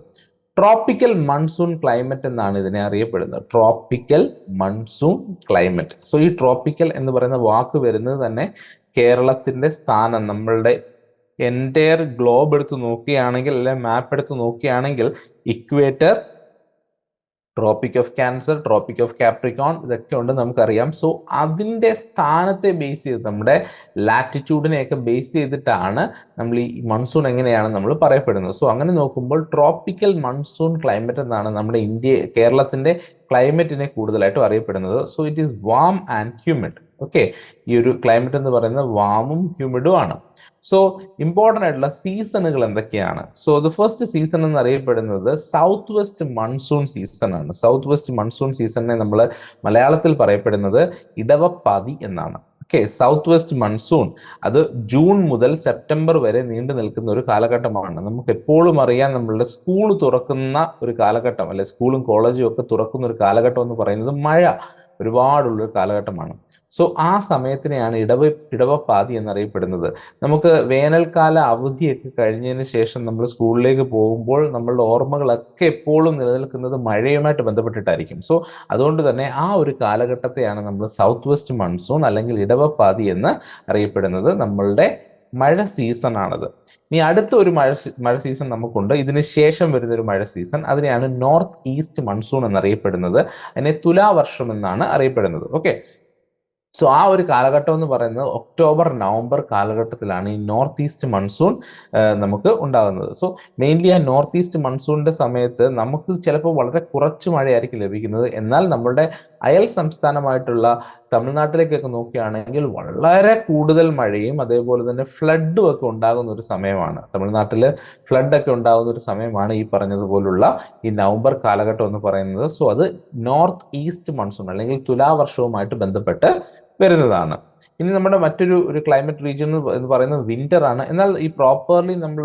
ട്രോപ്പിക്കൽ മൺസൂൺ ക്ലൈമറ്റ് എന്നാണ് ഇതിനെ അറിയപ്പെടുന്നത്. Tropical monsoon climate. സോ ഈ ട്രോപ്പിക്കൽ എന്ന് പറയുന്ന വാക്ക് വരുന്നത് തന്നെ കേരളത്തിന്റെ സ്ഥാനം, നമ്മളുടെ എൻറ്റയർ ഗ്ലോബ് എടുത്ത് നോക്കുകയാണെങ്കിൽ, അല്ലെങ്കിൽ മാപ്പ് എടുത്ത് നോക്കുകയാണെങ്കിൽ, equator, tropic of cancer, tropic of Capricorn, ഇതൊക്കെ ഉണ്ട് നമുക്കറിയാം. സോ അതിൻ്റെ സ്ഥാനത്തെ ബേസ് ചെയ്ത്, നമ്മുടെ ലാറ്റിറ്റ്യൂഡിനെയൊക്കെ ബേസ് ചെയ്തിട്ടാണ് നമ്മൾ ഈ മൺസൂൺ എങ്ങനെയാണ് നമ്മൾ പറയപ്പെടുന്നത്. സോ അങ്ങനെ നോക്കുമ്പോൾ ട്രോപ്പിക്കൽ മൺസൂൺ ക്ലൈമറ്റ് എന്നാണ് നമ്മുടെ കേരളത്തിന്റെ ക്ലൈമറ്റിനെ കൂടുതലായിട്ടും അറിയപ്പെടുന്നത്. So it is warm and humid. Okay, ഈ ഒരു ക്ലൈമറ്റ് എന്ന് പറയുന്നത് വാമും ഹ്യൂമിഡും ആണ്. സോ ഇമ്പോർട്ടൻ്റ് ആയിട്ടുള്ള സീസണുകൾ എന്തൊക്കെയാണ്? സോ ദ ഫസ്റ്റ് സീസൺ എന്ന് അറിയപ്പെടുന്നത് സൗത്ത് വെസ്റ്റ് മൺസൂൺ സീസൺ ആണ്. സൗത്ത് വെസ്റ്റ് മൺസൂൺ സീസണിനെ നമ്മൾ മലയാളത്തിൽ പറയപ്പെടുന്നത് ഇടവപ്പാതി എന്നാണ്. ഓക്കെ, സൗത്ത് വെസ്റ്റ് മൺസൂൺ അത് ജൂൺ മുതൽ സെപ്റ്റംബർ വരെ നീണ്ടു നിൽക്കുന്ന ഒരു കാലഘട്ടമാണ്. നമുക്ക് എപ്പോഴും അറിയാം, നമ്മളുടെ സ്കൂൾ തുറക്കുന്ന ഒരു കാലഘട്ടം, അല്ലെ സ്കൂളും കോളേജും ഒക്കെ തുറക്കുന്ന ഒരു കാലഘട്ടം എന്ന് പറയുന്നത് മഴ ഒരുപാടുള്ളൊരു കാലഘട്ടമാണ്. സോ ആ സമയത്തിനെയാണ് ഇടവപ്പാതി എന്നറിയപ്പെടുന്നത്. നമുക്ക് വേനൽക്കാല അവധിയൊക്കെ കഴിഞ്ഞതിന് ശേഷം നമ്മൾ സ്കൂളിലേക്ക് പോകുമ്പോൾ നമ്മളുടെ ഓർമ്മകളൊക്കെ എപ്പോഴും നിലനിൽക്കുന്നത് മഴയുമായിട്ട് ബന്ധപ്പെട്ടിട്ടായിരിക്കും. സോ അതുകൊണ്ട് തന്നെ ആ ഒരു കാലഘട്ടത്തെയാണ് നമ്മൾ സൗത്ത് വെസ്റ്റ് മൺസൂൺ അല്ലെങ്കിൽ ഇടവപ്പാതി എന്ന് അറിയപ്പെടുന്നത്. നമ്മളുടെ മഴ സീസൺ ആണത്. ഇനി അടുത്ത ഒരു മഴ സീസൺ നമുക്കുണ്ട്. ഇതിന് ശേഷം വരുന്ന ഒരു മഴ സീസൺ, അതിനെയാണ് നോർത്ത് ഈസ്റ്റ് മൺസൂൺ എന്നറിയപ്പെടുന്നത്. അതിനെ തുലാവർഷം എന്നാണ് അറിയപ്പെടുന്നത്. ഓക്കെ, സോ ആ ഒരു കാലഘട്ടം എന്ന് പറയുന്നത് ഒക്ടോബർ നവംബർ കാലഘട്ടത്തിലാണ് ഈ നോർത്ത് ഈസ്റ്റ് മൺസൂൺ നമുക്ക് ഉണ്ടാകുന്നത്. സോ മെയിൻലി ആ നോർത്ത് ഈസ്റ്റ് മൺസൂണിന്റെ സമയത്ത് നമുക്ക് ചിലപ്പോൾ വളരെ കുറച്ച് മഴയായിരിക്കും ലഭിക്കുന്നത്. എന്നാൽ നമ്മളുടെ അയൽ സംസ്ഥാനമായിട്ടുള്ള തമിഴ്നാട്ടിലേക്കൊക്കെ നോക്കുകയാണെങ്കിൽ വളരെ കൂടുതൽ മഴയും അതേപോലെ തന്നെ ഫ്ലഡും ഒക്കെ ഉണ്ടാകുന്ന ഒരു സമയമാണ്. തമിഴ്നാട്ടിൽ ഫ്ലഡൊക്കെ ഉണ്ടാകുന്ന ഒരു സമയമാണ് ഈ പറഞ്ഞതുപോലുള്ള ഈ നവംബർ കാലഘട്ടം എന്ന് പറയുന്നത്. സോ അത് നോർത്ത് ഈസ്റ്റ് മൺസൂൺ അല്ലെങ്കിൽ തുലാവർഷവുമായിട്ട് ബന്ധപ്പെട്ട് വരുന്നതാണ്. ഇനി നമ്മുടെ മറ്റൊരു ക്ലൈമറ്റ് റീജിയൻ എന്ന് പറയുന്നത് വിന്റർ ആണ്. എന്നാൽ ഈ പ്രോപ്പർലി നമ്മൾ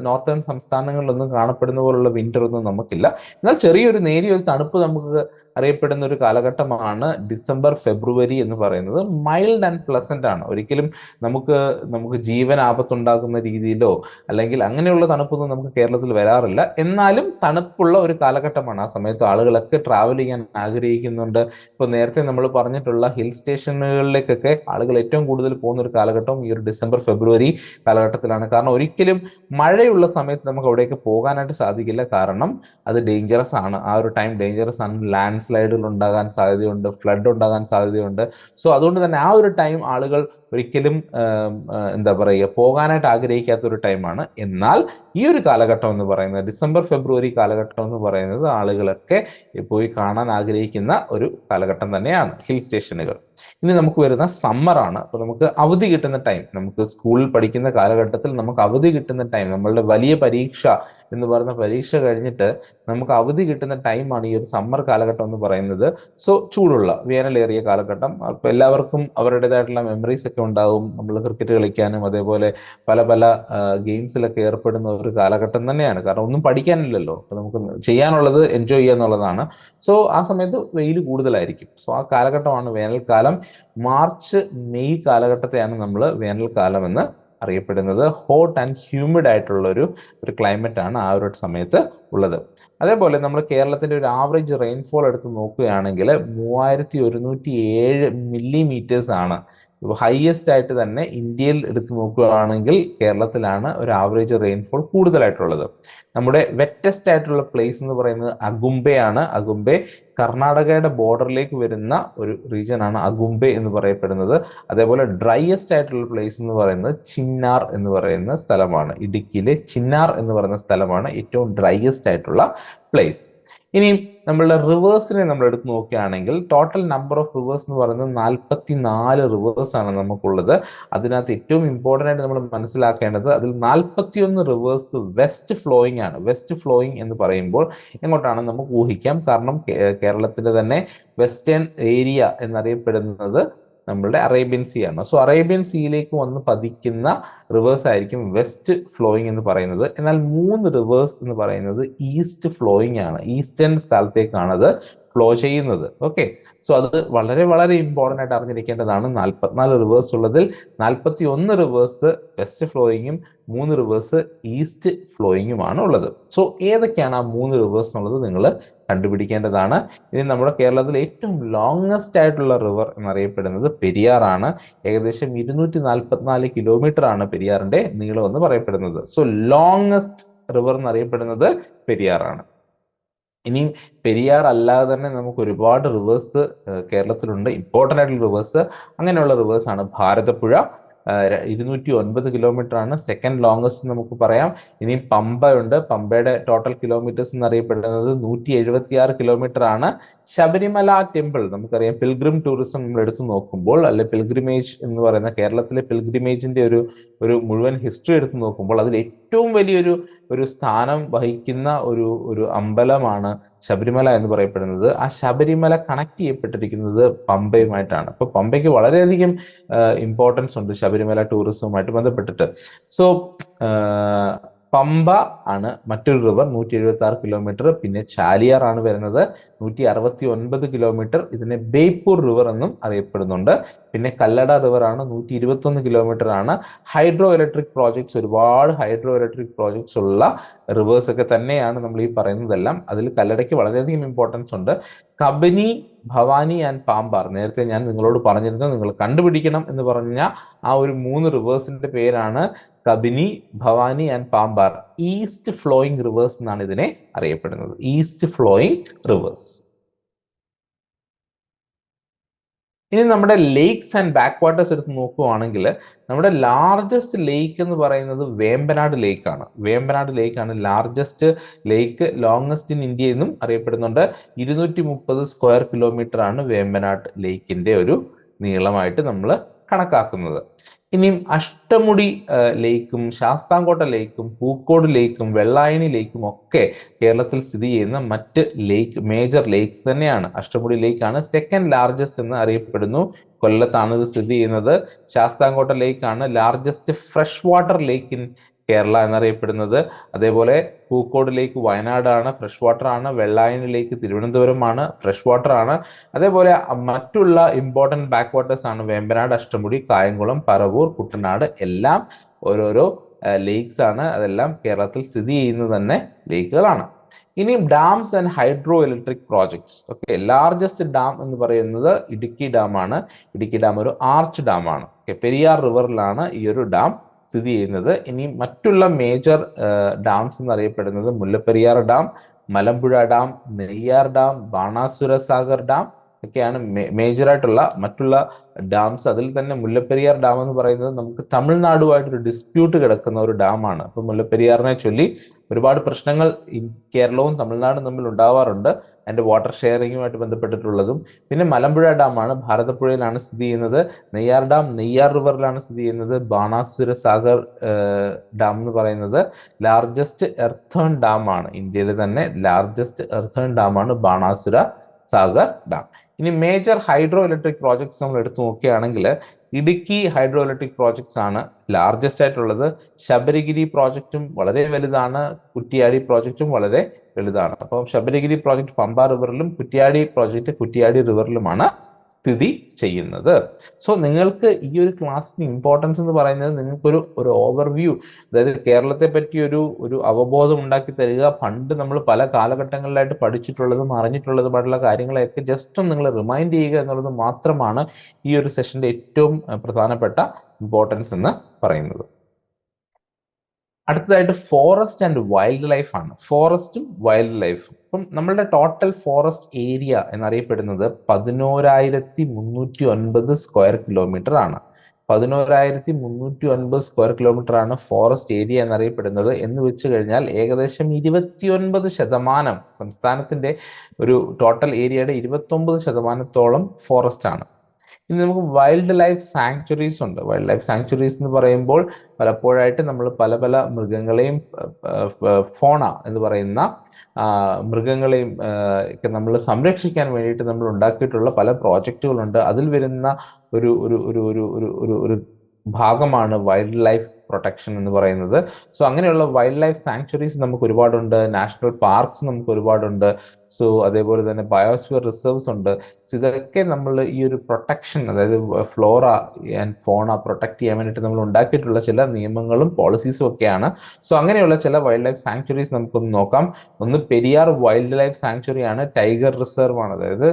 നോർത്തേൺ സംസ്ഥാനങ്ങളിലൊന്നും കാണപ്പെടുന്ന പോലുള്ള വിന്റർ ഒന്നും നമുക്കില്ല. എന്നാൽ ചെറിയൊരു നേരിയൊരു തണുപ്പ് നമുക്ക് അറിയപ്പെടുന്ന ഒരു കാലഘട്ടമാണ് ഡിസംബർ ഫെബ്രുവരി എന്ന് പറയുന്നത്. മൈൽഡ് ആൻഡ് പ്ലസന്റ് ആണ്. ഒരിക്കലും നമുക്ക് ജീവൻ ആപത്തുണ്ടാക്കുന്ന രീതിയിലോ അല്ലെങ്കിൽ അങ്ങനെയുള്ള തണുപ്പൊന്നും നമുക്ക് കേരളത്തിൽ വരാറില്ല. എന്നാലും തണുപ്പുള്ള ഒരു കാലഘട്ടമാണ്. ആ സമയത്ത് ആളുകളൊക്കെ ട്രാവൽ ചെയ്യാൻ ആഗ്രഹിക്കുന്നുണ്ട്. ഇപ്പോൾ നേരത്തെ നമ്മൾ പറഞ്ഞിട്ടുള്ള ഹിൽ സ്റ്റേഷനുകളിലേക്കൊക്കെ ആളുകൾ ഏറ്റവും കൂടുതൽ പോകുന്ന ഒരു കാലഘട്ടം ഈ ഒരു ഡിസംബർ ഫെബ്രുവരി കാലഘട്ടത്തിലാണ്. കാരണം ഒരിക്കലും മഴയുള്ള സമയത്ത് നമുക്ക് അവിടേക്ക് പോകാനായിട്ട് സാധിക്കില്ല. കാരണം അത് ഡേഞ്ചറസ് ആണ്. ആ ഒരു ടൈം ഡേഞ്ചറസ് ആണ്. ലാൻഡ് സ്ലൈഡുകൾ ഉണ്ടാകാൻ സാധ്യതയുണ്ട്, ഫ്ലഡ് ഉണ്ടാകാൻ സാധ്യതയുണ്ട്. സോ അതുകൊണ്ട് തന്നെ ആ ഒരു ടൈം ആളുകൾ ഒരിക്കലും എന്താ പറയുക, പോകാനായിട്ട് ആഗ്രഹിക്കാത്ത ഒരു ടൈമാണ്. എന്നാൽ ഈ ഒരു കാലഘട്ടം എന്ന് പറയുന്നത് ഡിസംബർ ഫെബ്രുവരി കാലഘട്ടം എന്ന് പറയുന്നത് ആളുകളൊക്കെ പോയി കാണാൻ ആഗ്രഹിക്കുന്ന ഒരു കാലഘട്ടം തന്നെയാണ്, ഹിൽ സ്റ്റേഷനുകൾ. ഇനി നമുക്ക് വരുന്ന സമ്മറാണ്. അപ്പോൾ നമുക്ക് അവധി കിട്ടുന്ന ടൈം, നമുക്ക് സ്കൂളിൽ പഠിക്കുന്ന കാലഘട്ടത്തിൽ നമുക്ക് അവധി കിട്ടുന്ന ടൈം, നമ്മളുടെ വലിയ പരീക്ഷ എന്ന് പറയുന്ന പരീക്ഷ കഴിഞ്ഞിട്ട് നമുക്ക് അവധി കിട്ടുന്ന ടൈമാണ് ഈ ഒരു സമ്മർ കാലഘട്ടം എന്ന് പറയുന്നത്. സോ ചൂടുള്ള വേനലേറിയ കാലഘട്ടം. അപ്പോൾ എല്ലാവർക്കും അവരുടേതായിട്ടുള്ള മെമ്മറീസ് ഒക്കെ ഉണ്ടാവും. നമ്മൾ ക്രിക്കറ്റ് കളിക്കാനും അതേപോലെ പല പല ഗെയിംസിലൊക്കെ ഏർപ്പെടുന്ന ഒരു കാലഘട്ടം തന്നെയാണ്. കാരണം ഒന്നും പഠിക്കാനില്ലല്ലോ, അപ്പോൾ നമുക്ക് ചെയ്യാനുള്ളത് എൻജോയ് ചെയ്യുക എന്നുള്ളതാണ്. സോ ആ സമയത്ത് വെയിൽ കൂടുതലായിരിക്കും. സോ ആ കാലഘട്ടമാണ് വേനൽക്കാലം. മാർച്ച് മെയ് കാലഘട്ടത്തെയാണ് നമ്മൾ വേനൽക്കാലം എന്ന് അറിയപ്പെടുന്നത്. ഹോട്ട് ആൻഡ് ഹ്യൂമിഡ് ആയിട്ടുള്ള ഒരു ക്ലൈമറ്റ് ആണ് ആ ഒരു സമയത്ത് ഉള്ളത്. അതേപോലെ നമ്മൾ കേരളത്തിന്റെ ഒരു ആവറേജ് റെയിൻഫോൾ എടുത്ത് നോക്കുകയാണെങ്കിൽ 3107 മില്ലിമീറ്റേഴ്സ് ആണ്. ഹയസ്റ്റ് ആയിട്ട് തന്നെ ഇന്ത്യയിൽ എടുത്ത് നോക്കുകയാണെങ്കിൽ കേരളത്തിലാണ് ഒരു ആവറേജ് റെയിൻഫോൾ കൂടുതലായിട്ടുള്ളത്. നമ്മുടെ വെറ്റസ്റ്റ് ആയിട്ടുള്ള പ്ലേസ് എന്ന് പറയുന്നത് അഗുംബെയാണ്. അഗുംബെ കർണാടകയുടെ ബോർഡറിലേക്ക് വരുന്ന ഒരു റീജിയൻ ആണ് അഗുംബെ എന്ന് പറയപ്പെടുന്നത്. അതേപോലെ ഡ്രൈയസ്റ്റ് ആയിട്ടുള്ള പ്ലേസ് എന്ന് പറയുന്നത് ചിന്നാർ എന്ന് പറയുന്ന സ്ഥലമാണ്. ഇടുക്കിയിലെ ചിന്നാർ എന്ന് പറയുന്ന സ്ഥലമാണ് ഏറ്റവും ഡ്രൈയസ്റ്റ് ആയിട്ടുള്ള പ്ലേസ്. ഇനി നമ്മളുടെ റിവേഴ്സിനെ നമ്മൾ എടുത്ത് നോക്കുകയാണെങ്കിൽ ടോട്ടൽ നമ്പർ ഓഫ് റിവേഴ്സ് എന്ന് പറയുന്നത് 44 റിവേഴ്സ് ആണ് നമുക്കുള്ളത്. അതിനകത്ത് ഏറ്റവും ഇമ്പോർട്ടൻ്റ് ആയിട്ട് നമ്മൾ മനസ്സിലാക്കേണ്ടത് അതിൽ 41 റിവേഴ്സ് വെസ്റ്റ് ഫ്ലോയിങ് ആണ്. വെസ്റ്റ് ഫ്ലോയിങ് എന്ന് പറയുമ്പോൾ എങ്ങോട്ടാണ് നമുക്ക് ഊഹിക്കാം, കാരണം കേരളത്തിന്റെ തന്നെ വെസ്റ്റേൺ ഏരിയ എന്നറിയപ്പെടുന്നത് നമ്മളുടെ അറേബ്യൻ സീ ആണ്. സോ അറേബ്യൻ സീയിലേക്ക് വന്ന് പതിക്കുന്ന റിവേഴ്സ് ആയിരിക്കും വെസ്റ്റ് ഫ്ലോയിങ് എന്ന് പറയുന്നത്. എന്നാൽ 3 റിവേഴ്സ് എന്ന് പറയുന്നത് ഈസ്റ്റ് ഫ്ലോയിങ് ആണ്. ഈസ്റ്റേൺ സ്ഥലത്തേക്കാണ് അത് ഫ്ലോ ചെയ്യുന്നത്. ഓക്കെ, സോ അത് വളരെ വളരെ ഇമ്പോർട്ടൻ്റ് ആയിട്ട് അറിഞ്ഞിരിക്കേണ്ടതാണ്. 44 റിവേഴ്സ് ഉള്ളതിൽ 41 റിവേഴ്സ് വെസ്റ്റ് ഫ്ലോയിങ്ങും 3 റിവേഴ്സ് ഈസ്റ്റ് ഫ്ലോയിങ്ങുമാണ് ഉള്ളത്. സോ ഏതൊക്കെയാണ് ആ 3 റിവേഴ്സ് എന്നുള്ളത് നിങ്ങൾ കണ്ടുപിടിക്കേണ്ടതാണ്. ഇനി നമ്മുടെ കേരളത്തിലെ ഏറ്റവും ലോങ്സ്റ്റ് ആയിട്ടുള്ള റിവർ എന്നറിയപ്പെടുന്നത് പെരിയാറാണ്. ഏകദേശം 244 കിലോമീറ്റർ ആണ് പെരിയാറിന്റെ നീളം എന്ന് പറയപ്പെടുന്നത്. സോ ലോങ്സ്റ്റ് റിവർ എന്നറിയപ്പെടുന്നത് പെരിയാറാണ്. ഇനിയും പെരിയാർ അല്ലാതെ തന്നെ നമുക്ക് ഒരുപാട് റിവേഴ്സ് കേരളത്തിലുണ്ട്, ഇമ്പോർട്ടൻ്റ് ആയിട്ടുള്ള റിവേഴ്സ്. അങ്ങനെയുള്ള റിവേഴ്സ് ആണ് ഭാരതപ്പുഴ, 209 കിലോമീറ്റർ ആണ് സെക്കൻഡ് ലോങ്സ്റ്റ് നമുക്ക് പറയാം. ഇനി പമ്പയുണ്ട്, പമ്പയുടെ ടോട്ടൽ കിലോമീറ്റേഴ്സ് എന്നറിയപ്പെടുന്നത് 176 കിലോമീറ്റർ ആണ്. ശബരിമല ടെമ്പിൾ നമുക്കറിയാം, പിൽഗ്രിം ടൂറിസം നമ്മൾ എടുത്തു നോക്കുമ്പോൾ, അല്ലെ പിൽഗ്രിമേജ് എന്ന് പറയുന്ന കേരളത്തിലെ പിൽഗ്രിമേജിന്റെ ഒരു മുഴുവൻ ഹിസ്റ്ററി എടുത്തു നോക്കുമ്പോൾ അതിൽ ഏറ്റവും വലിയൊരു സ്ഥാനം വഹിക്കുന്ന ഒരു അമ്പലമാണ് ശബരിമല എന്ന് പറയപ്പെടുന്നത്. ആ ശബരിമല കണക്ട് ചെയ്യപ്പെട്ടിരിക്കുന്നത് പമ്പയുമായിട്ടാണ്. അപ്പൊ പമ്പയ്ക്ക് വളരെയധികം ഇമ്പോർട്ടൻസ് ഉണ്ട് ശബരിമല ടൂറിസവുമായിട്ട് ബന്ധപ്പെട്ടിട്ട്. സോ പമ്പ ആണ് മറ്റൊരു റിവർ, 176 കിലോമീറ്റർ. പിന്നെ ചാലിയാർ ആണ് വരുന്നത്, 169 കിലോമീറ്റർ. ഇതിനെ ബേപ്പൂർ റിവർ എന്നും അറിയപ്പെടുന്നുണ്ട്. പിന്നെ കല്ലട റിവർ ആണ്, 121 കിലോമീറ്റർ ആണ്. ഹൈഡ്രോ ഇലക്ട്രിക് പ്രോജക്ട്സ്, ഒരുപാട് ഹൈഡ്രോ ഇലക്ട്രിക് പ്രോജക്ട്സ് ഉള്ള റിവേഴ്സ് ഒക്കെ തന്നെയാണ് നമ്മൾ ഈ പറയുന്നതെല്ലാം. അതിൽ കല്ലടയ്ക്ക് വളരെയധികം ഇമ്പോർട്ടൻസ് ഉണ്ട്. കബനി, ഭവാനി ആൻഡ് പാമ്പാർ, നേരത്തെ ഞാൻ നിങ്ങളോട് പറഞ്ഞിരുന്നു നിങ്ങൾ കണ്ടുപിടിക്കണം എന്ന് പറഞ്ഞ ആ ഒരു 3 റിവേഴ്സിന്റെ പേരാണ് Kabini, Bhavani and Pambar. East flowing reverse എന്നാണ് ഇതിനെ അറിയപ്പെടുന്നത്. East flowing reverse. ഇനി നമ്മുടെ ലേക്സ് ആൻഡ് ബാക്ക് വാട്ടേഴ്സ് എടുത്ത് നോക്കുകയാണെങ്കിൽ നമ്മുടെ ലാർജസ്റ്റ് ലേക്ക് എന്ന് പറയുന്നത് വേമ്പനാട് ലേക്ക് ആണ്. വേമ്പനാട് ലേക്ക് ആണ് largest lake, longest in India എന്നും അറിയപ്പെടുന്നുണ്ട്. 230 സ്ക്വയർ കിലോമീറ്റർ ആണ് വേമ്പനാട് ലേക്കിന്റെ ഒരു നീളമായിട്ട് നമ്മൾ കണക്കാക്കുന്നത്. ഇനിയും അഷ്ടമുടി ലേക്കും ശാസ്താംകോട്ട ലേക്കും പൂക്കോട് ലേക്കും വെള്ളായണി ലേക്കും ഒക്കെ കേരളത്തിൽ സ്ഥിതി ചെയ്യുന്ന മറ്റ് മേജർ ലേക്സ് തന്നെയാണ്. അഷ്ടമുടി ലേക്കാണ് സെക്കൻഡ് ലാർജസ്റ്റ് എന്ന് അറിയപ്പെടുന്നു. കൊല്ലത്താണ് ഇത് സ്ഥിതി ചെയ്യുന്നത്. ശാസ്താംകോട്ട ലേക്കാണ് largest fresh water lake in Kerala എന്നറിയപ്പെടുന്നത്. അതേപോലെ പൂക്കോട് ലേക്ക് വയനാടാണ്, ഫ്രഷ് വാട്ടർ ആണ്. വെള്ളായണി ലേക്ക് തിരുവനന്തപുരമാണ്, ഫ്രഷ് വാട്ടർ ആണ്. അതേപോലെ മറ്റുള്ള ഇമ്പോർട്ടൻറ്റ് ബാക്ക് വാട്ടേഴ്സ് ആണ് വേമ്പനാട്, അഷ്ടമുടി, കായംകുളം, പറവൂർ, കുട്ടനാട്, എല്ലാം ഓരോരോ ലേക്സ് ആണ്. അതെല്ലാം കേരളത്തിൽ സ്ഥിതി ചെയ്യുന്ന തന്നെ ലേക്കുകളാണ്. ഇനി dams and hydro electric projects. Okay, largest dam എന്ന് പറയുന്നത് ഇടുക്കി ഡാം ആണ്. ഇടുക്കി ഡാം ഒരു ആർച്ച് ഡാം ആണ്. പെരിയാർ റിവറിലാണ് ഈ ഒരു ഡാം സ്ഥിതി ചെയ്യുന്നത്. ഇനി മറ്റുള്ള മേജർ ഡാംസ് എന്നറിയപ്പെടുന്നത് Mullaperiyar dam, Malampuzha dam, Neyyar dam, Banasura Sagar dam ഒക്കെയാണ് മേജറായിട്ടുള്ള മറ്റുള്ള ഡാംസ്. അതിൽ തന്നെ മുല്ലപ്പെരിയാർ ഡാം എന്ന് പറയുന്നത് നമുക്ക് തമിഴ്നാടുമായിട്ടൊരു ഡിസ്പ്യൂട്ട് കിടക്കുന്ന ഒരു ഡാമാണ്. അപ്പൊ മുല്ലപ്പെരിയാറിനെ ചൊല്ലി ഒരുപാട് പ്രശ്നങ്ങൾ കേരളവും തമിഴ്നാടും തമ്മിൽ ഉണ്ടാവാറുണ്ട്, അതിന്റെ വാട്ടർ ഷെയറിങ്ങുമായിട്ട് ബന്ധപ്പെട്ടിട്ടുള്ളതും. പിന്നെ മലമ്പുഴ ഡാമാണ് ഭാരതപ്പുഴയിലാണ് സ്ഥിതി ചെയ്യുന്നത്. നെയ്യാർ ഡാം നെയ്യാർ റിവറിലാണ് സ്ഥിതി ചെയ്യുന്നത്. ബാണാസുര സാഗർ ഡാം എന്ന് പറയുന്നത് ലാർജസ്റ്റ് എർത്തേൺ ഡാം ആണ്. ഇന്ത്യയിലെ തന്നെ ലാർജസ്റ്റ് എർത്തേൺ ഡാമാണ് ബാണാസുര സാഗർ ഡാം. ഇനി മേജർ ഹൈഡ്രോ ഇലക്ട്രിക് പ്രോജക്ട്സ് നമ്മൾ എടുത്തു നോക്കുകയാണെങ്കിൽ ഇടുക്കി ഹൈഡ്രോ ഇലക്ട്രിക് പ്രോജക്ട്സ് ആണ് ലാർജസ്റ്റ് ആയിട്ടുള്ളത്. ശബരിഗിരി പ്രോജക്റ്റും വളരെ വലുതാണ്, കുറ്റിയാടി പ്രോജക്റ്റും വളരെ വലുതാണ്. അപ്പം ശബരിഗിരി പ്രോജക്റ്റ് പമ്പ റിവറിലും കുറ്റിയാടി പ്രോജക്റ്റ് കുറ്റിയാടി റിവറിലുമാണ് സ്ഥിതി ചെയ്യുന്നത്. സോ നിങ്ങൾക്ക് ഈ ഒരു ക്ലാസ്സിന് ഇമ്പോർട്ടൻസ് എന്ന് പറയുന്നത് നിങ്ങൾക്കൊരു ഓവർവ്യൂ, അതായത് കേരളത്തെ പറ്റി ഒരു അവബോധം ഉണ്ടാക്കി തരിക. പണ്ട് നമ്മൾ പല കാലഘട്ടങ്ങളിലായിട്ട് പഠിച്ചിട്ടുള്ളതും അറിഞ്ഞിട്ടുള്ളതുമായിട്ടുള്ള കാര്യങ്ങളെയൊക്കെ ജസ്റ്റ് ഒന്ന് നിങ്ങൾ റിമൈൻഡ് ചെയ്യുക എന്നുള്ളത് മാത്രമാണ് ഈ ഒരു സെഷന്റെ ഏറ്റവും പ്രധാനപ്പെട്ട ഇമ്പോർട്ടൻസ് എന്ന് പറയുന്നത്. അടുത്തതായിട്ട് ഫോറസ്റ്റ് ആൻഡ് വൈൽഡ് ലൈഫ് ആണ്. ഫോറസ്റ്റും വൈൽഡ് ലൈഫും. അപ്പം നമ്മളുടെ ടോട്ടൽ ഫോറസ്റ്റ് ഏരിയ എന്നറിയപ്പെടുന്നത് 11,309 സ്ക്വയർ കിലോമീറ്റർ ആണ്. 11,309 സ്ക്വയർ കിലോമീറ്റർ ആണ് ഫോറസ്റ്റ് ഏരിയ എന്നറിയപ്പെടുന്നത്. എന്ന് വെച്ച് കഴിഞ്ഞാൽ ഏകദേശം 29% സംസ്ഥാനത്തിന്റെ ഒരു ടോട്ടൽ ഏരിയയുടെ 29% ഫോറസ്റ്റ് ആണ്. ഇനി നമുക്ക് വൈൽഡ് ലൈഫ് സാങ്ച്വറീസ് ഉണ്ട്. വൈൽഡ് ലൈഫ് സാങ്ച്വറീസ് എന്ന് പറയുമ്പോൾ പലപ്പോഴായിട്ട് നമ്മൾ പല പല മൃഗങ്ങളെയും ഫോണ എന്ന് പറയുന്ന മൃഗങ്ങളെയും ഒക്കെ നമ്മൾ സംരക്ഷിക്കാൻ വേണ്ടിയിട്ട് നമ്മൾ ഉണ്ടാക്കിയിട്ടുള്ള പല പ്രോജക്റ്റുകളുണ്ട്. അതിൽ വരുന്ന ഒരു ഒരു ഒരു ഒരു ഒരു ഒരു ഒരു ഭാഗമാണ് വൈൽഡ് ലൈഫ് പ്രൊട്ടക്ഷൻ എന്ന് പറയുന്നത്. സോ അങ്ങനെയുള്ള വൈൽഡ് ലൈഫ് സാങ്ച്വറീസ് നമുക്ക് ഒരുപാടുണ്ട്. നാഷണൽ പാർക്സ് നമുക്ക് ഒരുപാടുണ്ട്. സോ അതേപോലെ തന്നെ ബയോസ്ഫിയർ റിസർവ്സ് ഉണ്ട്. സോ ഇതൊക്കെ നമ്മൾ ഈ ഒരു പ്രൊട്ടക്ഷൻ, അതായത് ഫ്ലോറ ആൻഡ് ഫോണ പ്രൊട്ടക്ട് ചെയ്യാൻ വേണ്ടിയിട്ട് നമ്മൾ ഉണ്ടാക്കിയിട്ടുള്ള ചില നിയമങ്ങളും പോളിസീസും ഒക്കെയാണ്. സോ അങ്ങനെയുള്ള ചില വൈൽഡ് ലൈഫ് സാങ്ച്വറീസ് നമുക്കൊന്ന് നോക്കാം. ഒന്ന് പെരിയാർ വൈൽഡ് ലൈഫ് സാങ്ച്വറി ആണ്, ടൈഗർ റിസർവ് ആണ്. അതായത്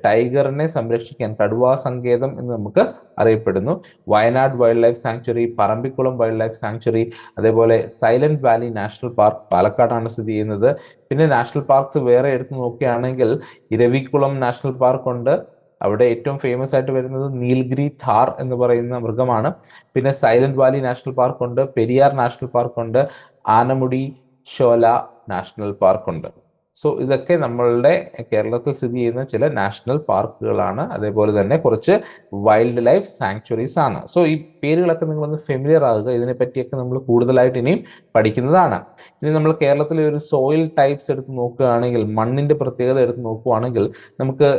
ടൈഗറിനെ സംരക്ഷിക്കാൻ കടുവാ സങ്കേതം എന്ന് നമുക്ക് അറിയപ്പെടുന്നു. Wayanad wild life sanctuary, Parambikulam wild life sanctuary, അതേപോലെ സൈലന്റ് വാലി നാഷണൽ പാർക്ക് പാലക്കാടാണ് സ്ഥിതി ചെയ്യുന്നത്. പിന്നെ നാഷണൽ പാർക്സ് വേറെ എടുത്ത് നോക്കുകയാണെങ്കിൽ ഇരവിക്കുളം നാഷണൽ പാർക്ക് ഉണ്ട്. അവിടെ ഏറ്റവും ഫേമസ് ആയിട്ട് വരുന്നത് നീൽഗിരി ഥാർ എന്ന് പറയുന്ന മൃഗമാണ്. പിന്നെ സൈലന്റ് വാലി നാഷണൽ പാർക്ക് ഉണ്ട്, പെരിയാർ നാഷണൽ പാർക്ക് ഉണ്ട്, ആനമുടി ഷോല നാഷണൽ പാർക്ക് ഉണ്ട്. സോ ഇതൊക്കെ നമ്മളുടെ കേരളത്തിൽ സ്ഥിതി ചെയ്യുന്ന ചില നാഷണൽ പാർക്കുകളാണ്. അതേപോലെ തന്നെ കുറച്ച് വൈൽഡ് ലൈഫ് സാങ്ച്വറീസ് ആണ്. സോ ഈ പേരുകളൊക്കെ നിങ്ങളൊന്ന് ഫെമിലിയർ ആകുക. ഇതിനെപ്പറ്റിയൊക്കെ നമ്മൾ കൂടുതലായിട്ട് ഇനിയും പഠിക്കുന്നതാണ്. ഇനി നമ്മൾ കേരളത്തിലെ ഒരു സോയിൽ ടൈപ്സ് എടുത്ത് നോക്കുകയാണെങ്കിൽ, മണ്ണിന്റെ പ്രത്യേകത എടുത്ത് നോക്കുകയാണെങ്കിൽ, നമുക്ക്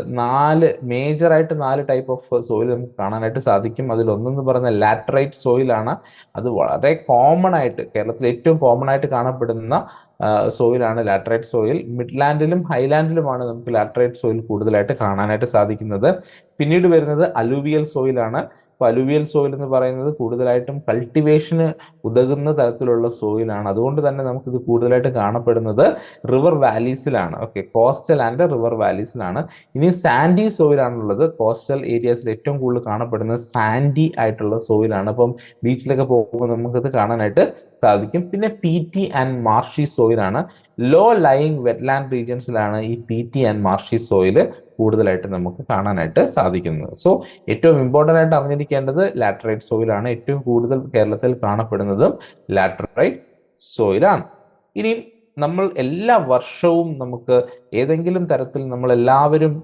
മേജറായിട്ട് 4 ടൈപ്പ് ഓഫ് സോയിൽ നമുക്ക് കാണാനായിട്ട് സാധിക്കും. അതിലൊന്നെന്ന് പറയുന്ന ലാറ്ററൈറ്റ് സോയിലാണ്. അത് വളരെ കോമൺ ആയിട്ട്, കേരളത്തിൽ ഏറ്റവും കോമൺ ആയിട്ട് കാണപ്പെടുന്ന സോയിലാണ് ലാറ്ററൈറ്റ് സോയിൽ. മിഡ്ലാൻഡിലും ഹൈലാൻഡിലുമാണ് നമുക്ക് ലാറ്ററൈറ്റ് സോയിൽ കൂടുതലായിട്ട് കാണാനായിട്ട് സാധിക്കുന്നത്. പിന്നീട് വരുന്നത് അലൂവിയൽ സോയിലാണ്. അപ്പോൾ അലൂവിയൽ സോയിൽ എന്ന് പറയുന്നത് കൂടുതലായിട്ടും കൾട്ടിവേഷന് ഉതകുന്ന തരത്തിലുള്ള സോയിലാണ്. അതുകൊണ്ട് തന്നെ നമുക്കിത് കൂടുതലായിട്ട് കാണപ്പെടുന്നത് റിവർ വാലീസിലാണ്. ഓക്കെ, കോസ്റ്റൽ ആൻഡ് റിവർ വാലീസിലാണ്. ഇനി സാൻഡി സോയിലാണുള്ളത്. കോസ്റ്റൽ ഏരിയാസിൽ ഏറ്റവും കൂടുതൽ കാണപ്പെടുന്നത് സാൻഡി ആയിട്ടുള്ള സോയിലാണ്. അപ്പം ബീച്ചിലൊക്കെ പോകുമ്പോൾ നമുക്കത് കാണാനായിട്ട് സാധിക്കും. പിന്നെ പീറ്റി ആൻഡ് മാർഷി സോയിലാണ്. ലോ ലൈയിങ് വെറ്റ്ലാൻഡ് റീജിയൻസിലാണ് ഈ പീറ്റി ആൻഡ് മാർഷി സോയിൽ കൂടുതലായിട്ട് നമുക്ക് കാണാനായിട്ട് സാധിക്കുന്നത്. സോ ഏറ്റവും ഇമ്പോർട്ടൻ്റ് ആയിട്ട് അറിഞ്ഞിരിക്കേണ്ടത് ലാറ്ററൈറ്റ് സോയിലാണ്. ഏറ്റവും കൂടുതൽ കേരളത്തിൽ കാണപ്പെടുന്നതും ലാറ്ററൈറ്റ് സോയിലാണ്. ഇനി നമ്മൾ എല്ലാ വർഷവും നമുക്ക് ഏതെങ്കിലും തരത്തിൽ നമ്മൾ എല്ലാവരും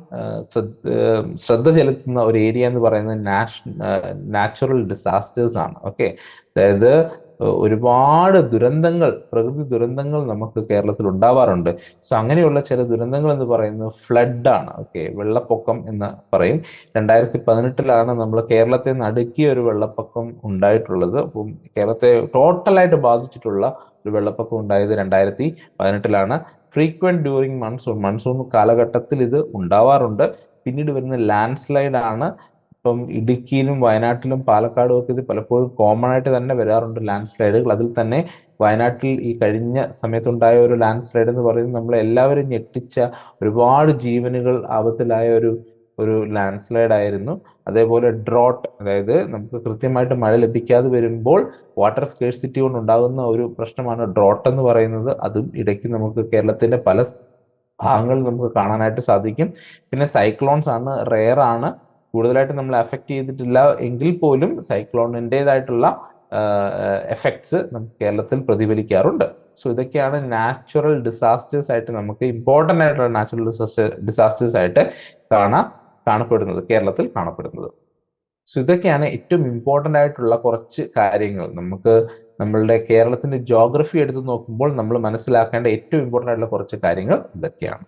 ശ്രദ്ധ ചെലുത്തുന്ന ഒരു ഏരിയ എന്ന് പറയുന്നത് നാച്ചുറൽ ഡിസാസ്റ്റേഴ്സ് ആണ്. ഓക്കെ, അതായത് ഒരുപാട് ദുരന്തങ്ങൾ, പ്രകൃതി ദുരന്തങ്ങൾ നമുക്ക് കേരളത്തിൽ ഉണ്ടാവാറുണ്ട്. സോ അങ്ങനെയുള്ള ചില ദുരന്തങ്ങൾ എന്ന് പറയുന്നത് ഫ്ലഡ് ആണ്. ഓക്കെ, വെള്ളപ്പൊക്കം എന്ന് പറയും. 2018 നമ്മൾ കേരളത്തെ നടുക്കിയ ഒരു വെള്ളപ്പൊക്കം ഉണ്ടായിട്ടുള്ളത്. അപ്പം കേരളത്തെ ടോട്ടലായിട്ട് ബാധിച്ചിട്ടുള്ള ഒരു വെള്ളപ്പൊക്കം ഉണ്ടായത് 2018. ഫ്രീക്വന്റ് ഡ്യൂറിങ് മൺസൂൺ കാലഘട്ടത്തിൽ ഇത് ഉണ്ടാവാറുണ്ട്. പിന്നീട് വരുന്ന ലാൻഡ് സ്ലൈഡ് ആണ്. ഇപ്പം ഇടുക്കിയിലും വയനാട്ടിലും പാലക്കാടും ഒക്കെ ഇത് പലപ്പോഴും കോമൺ ആയിട്ട് തന്നെ വരാറുണ്ട് ലാൻഡ് സ്ലൈഡുകൾ. അതിൽ തന്നെ വയനാട്ടിൽ ഈ കഴിഞ്ഞ സമയത്തുണ്ടായ ഒരു ലാൻഡ് സ്ലൈഡ് എന്ന് പറയുന്നത് നമ്മളെ എല്ലാവരും ഞെട്ടിച്ച, ഒരുപാട് ജീവനുകൾ ആപത്തിലായ ഒരു ലാൻഡ് സ്ലൈഡ് ആയിരുന്നു. അതേപോലെ ഡ്രോട്ട്, അതായത് നമുക്ക് കൃത്യമായിട്ട് മഴ ലഭിക്കാതെ വരുമ്പോൾ വാട്ടർ സ്കേഴ്സിറ്റി കൊണ്ട് ഉണ്ടാകുന്ന ഒരു പ്രശ്നമാണ് ഡ്രോട്ട് എന്ന് പറയുന്നത്. അതും ഇടയ്ക്ക് നമുക്ക് കേരളത്തിന്റെ പല ഭാഗങ്ങളിൽ നമുക്ക് കാണാനായിട്ട് സാധിക്കും. പിന്നെ സൈക്ലോൺസ് ആണ്, റെയർ ആണ്, കൂടുതലായിട്ട് നമ്മളെ അഫക്റ്റ് ചെയ്തിട്ടില്ല എങ്കിൽ പോലും സൈക്ലോണിൻ്റെതായിട്ടുള്ള എഫക്ട്സ് നമുക്ക് കേരളത്തിൽ പ്രതിഫലിക്കാറുണ്ട്. സോ ഇതൊക്കെയാണ് നാച്ചുറൽ ഡിസാസ്റ്റേഴ്സ് ആയിട്ട്, നമുക്ക് ഇമ്പോർട്ടൻ്റ് ആയിട്ടുള്ള നാച്ചുറൽ ഡിസാസ്റ്റേഴ്സ് ആയിട്ട് കാണപ്പെടുന്നത്, കേരളത്തിൽ കാണപ്പെടുന്നത്. സോ ഇതൊക്കെയാണ് ഏറ്റവും ഇമ്പോർട്ടൻ്റ് ആയിട്ടുള്ള കുറച്ച് കാര്യങ്ങൾ. നമുക്ക് നമ്മളുടെ കേരളത്തിന്റെ ജോഗ്രഫി എടുത്ത് നോക്കുമ്പോൾ നമ്മൾ മനസ്സിലാക്കേണ്ട ഏറ്റവും ഇമ്പോർട്ടൻ്റ് ആയിട്ടുള്ള കുറച്ച് കാര്യങ്ങൾ ഇതൊക്കെയാണ്.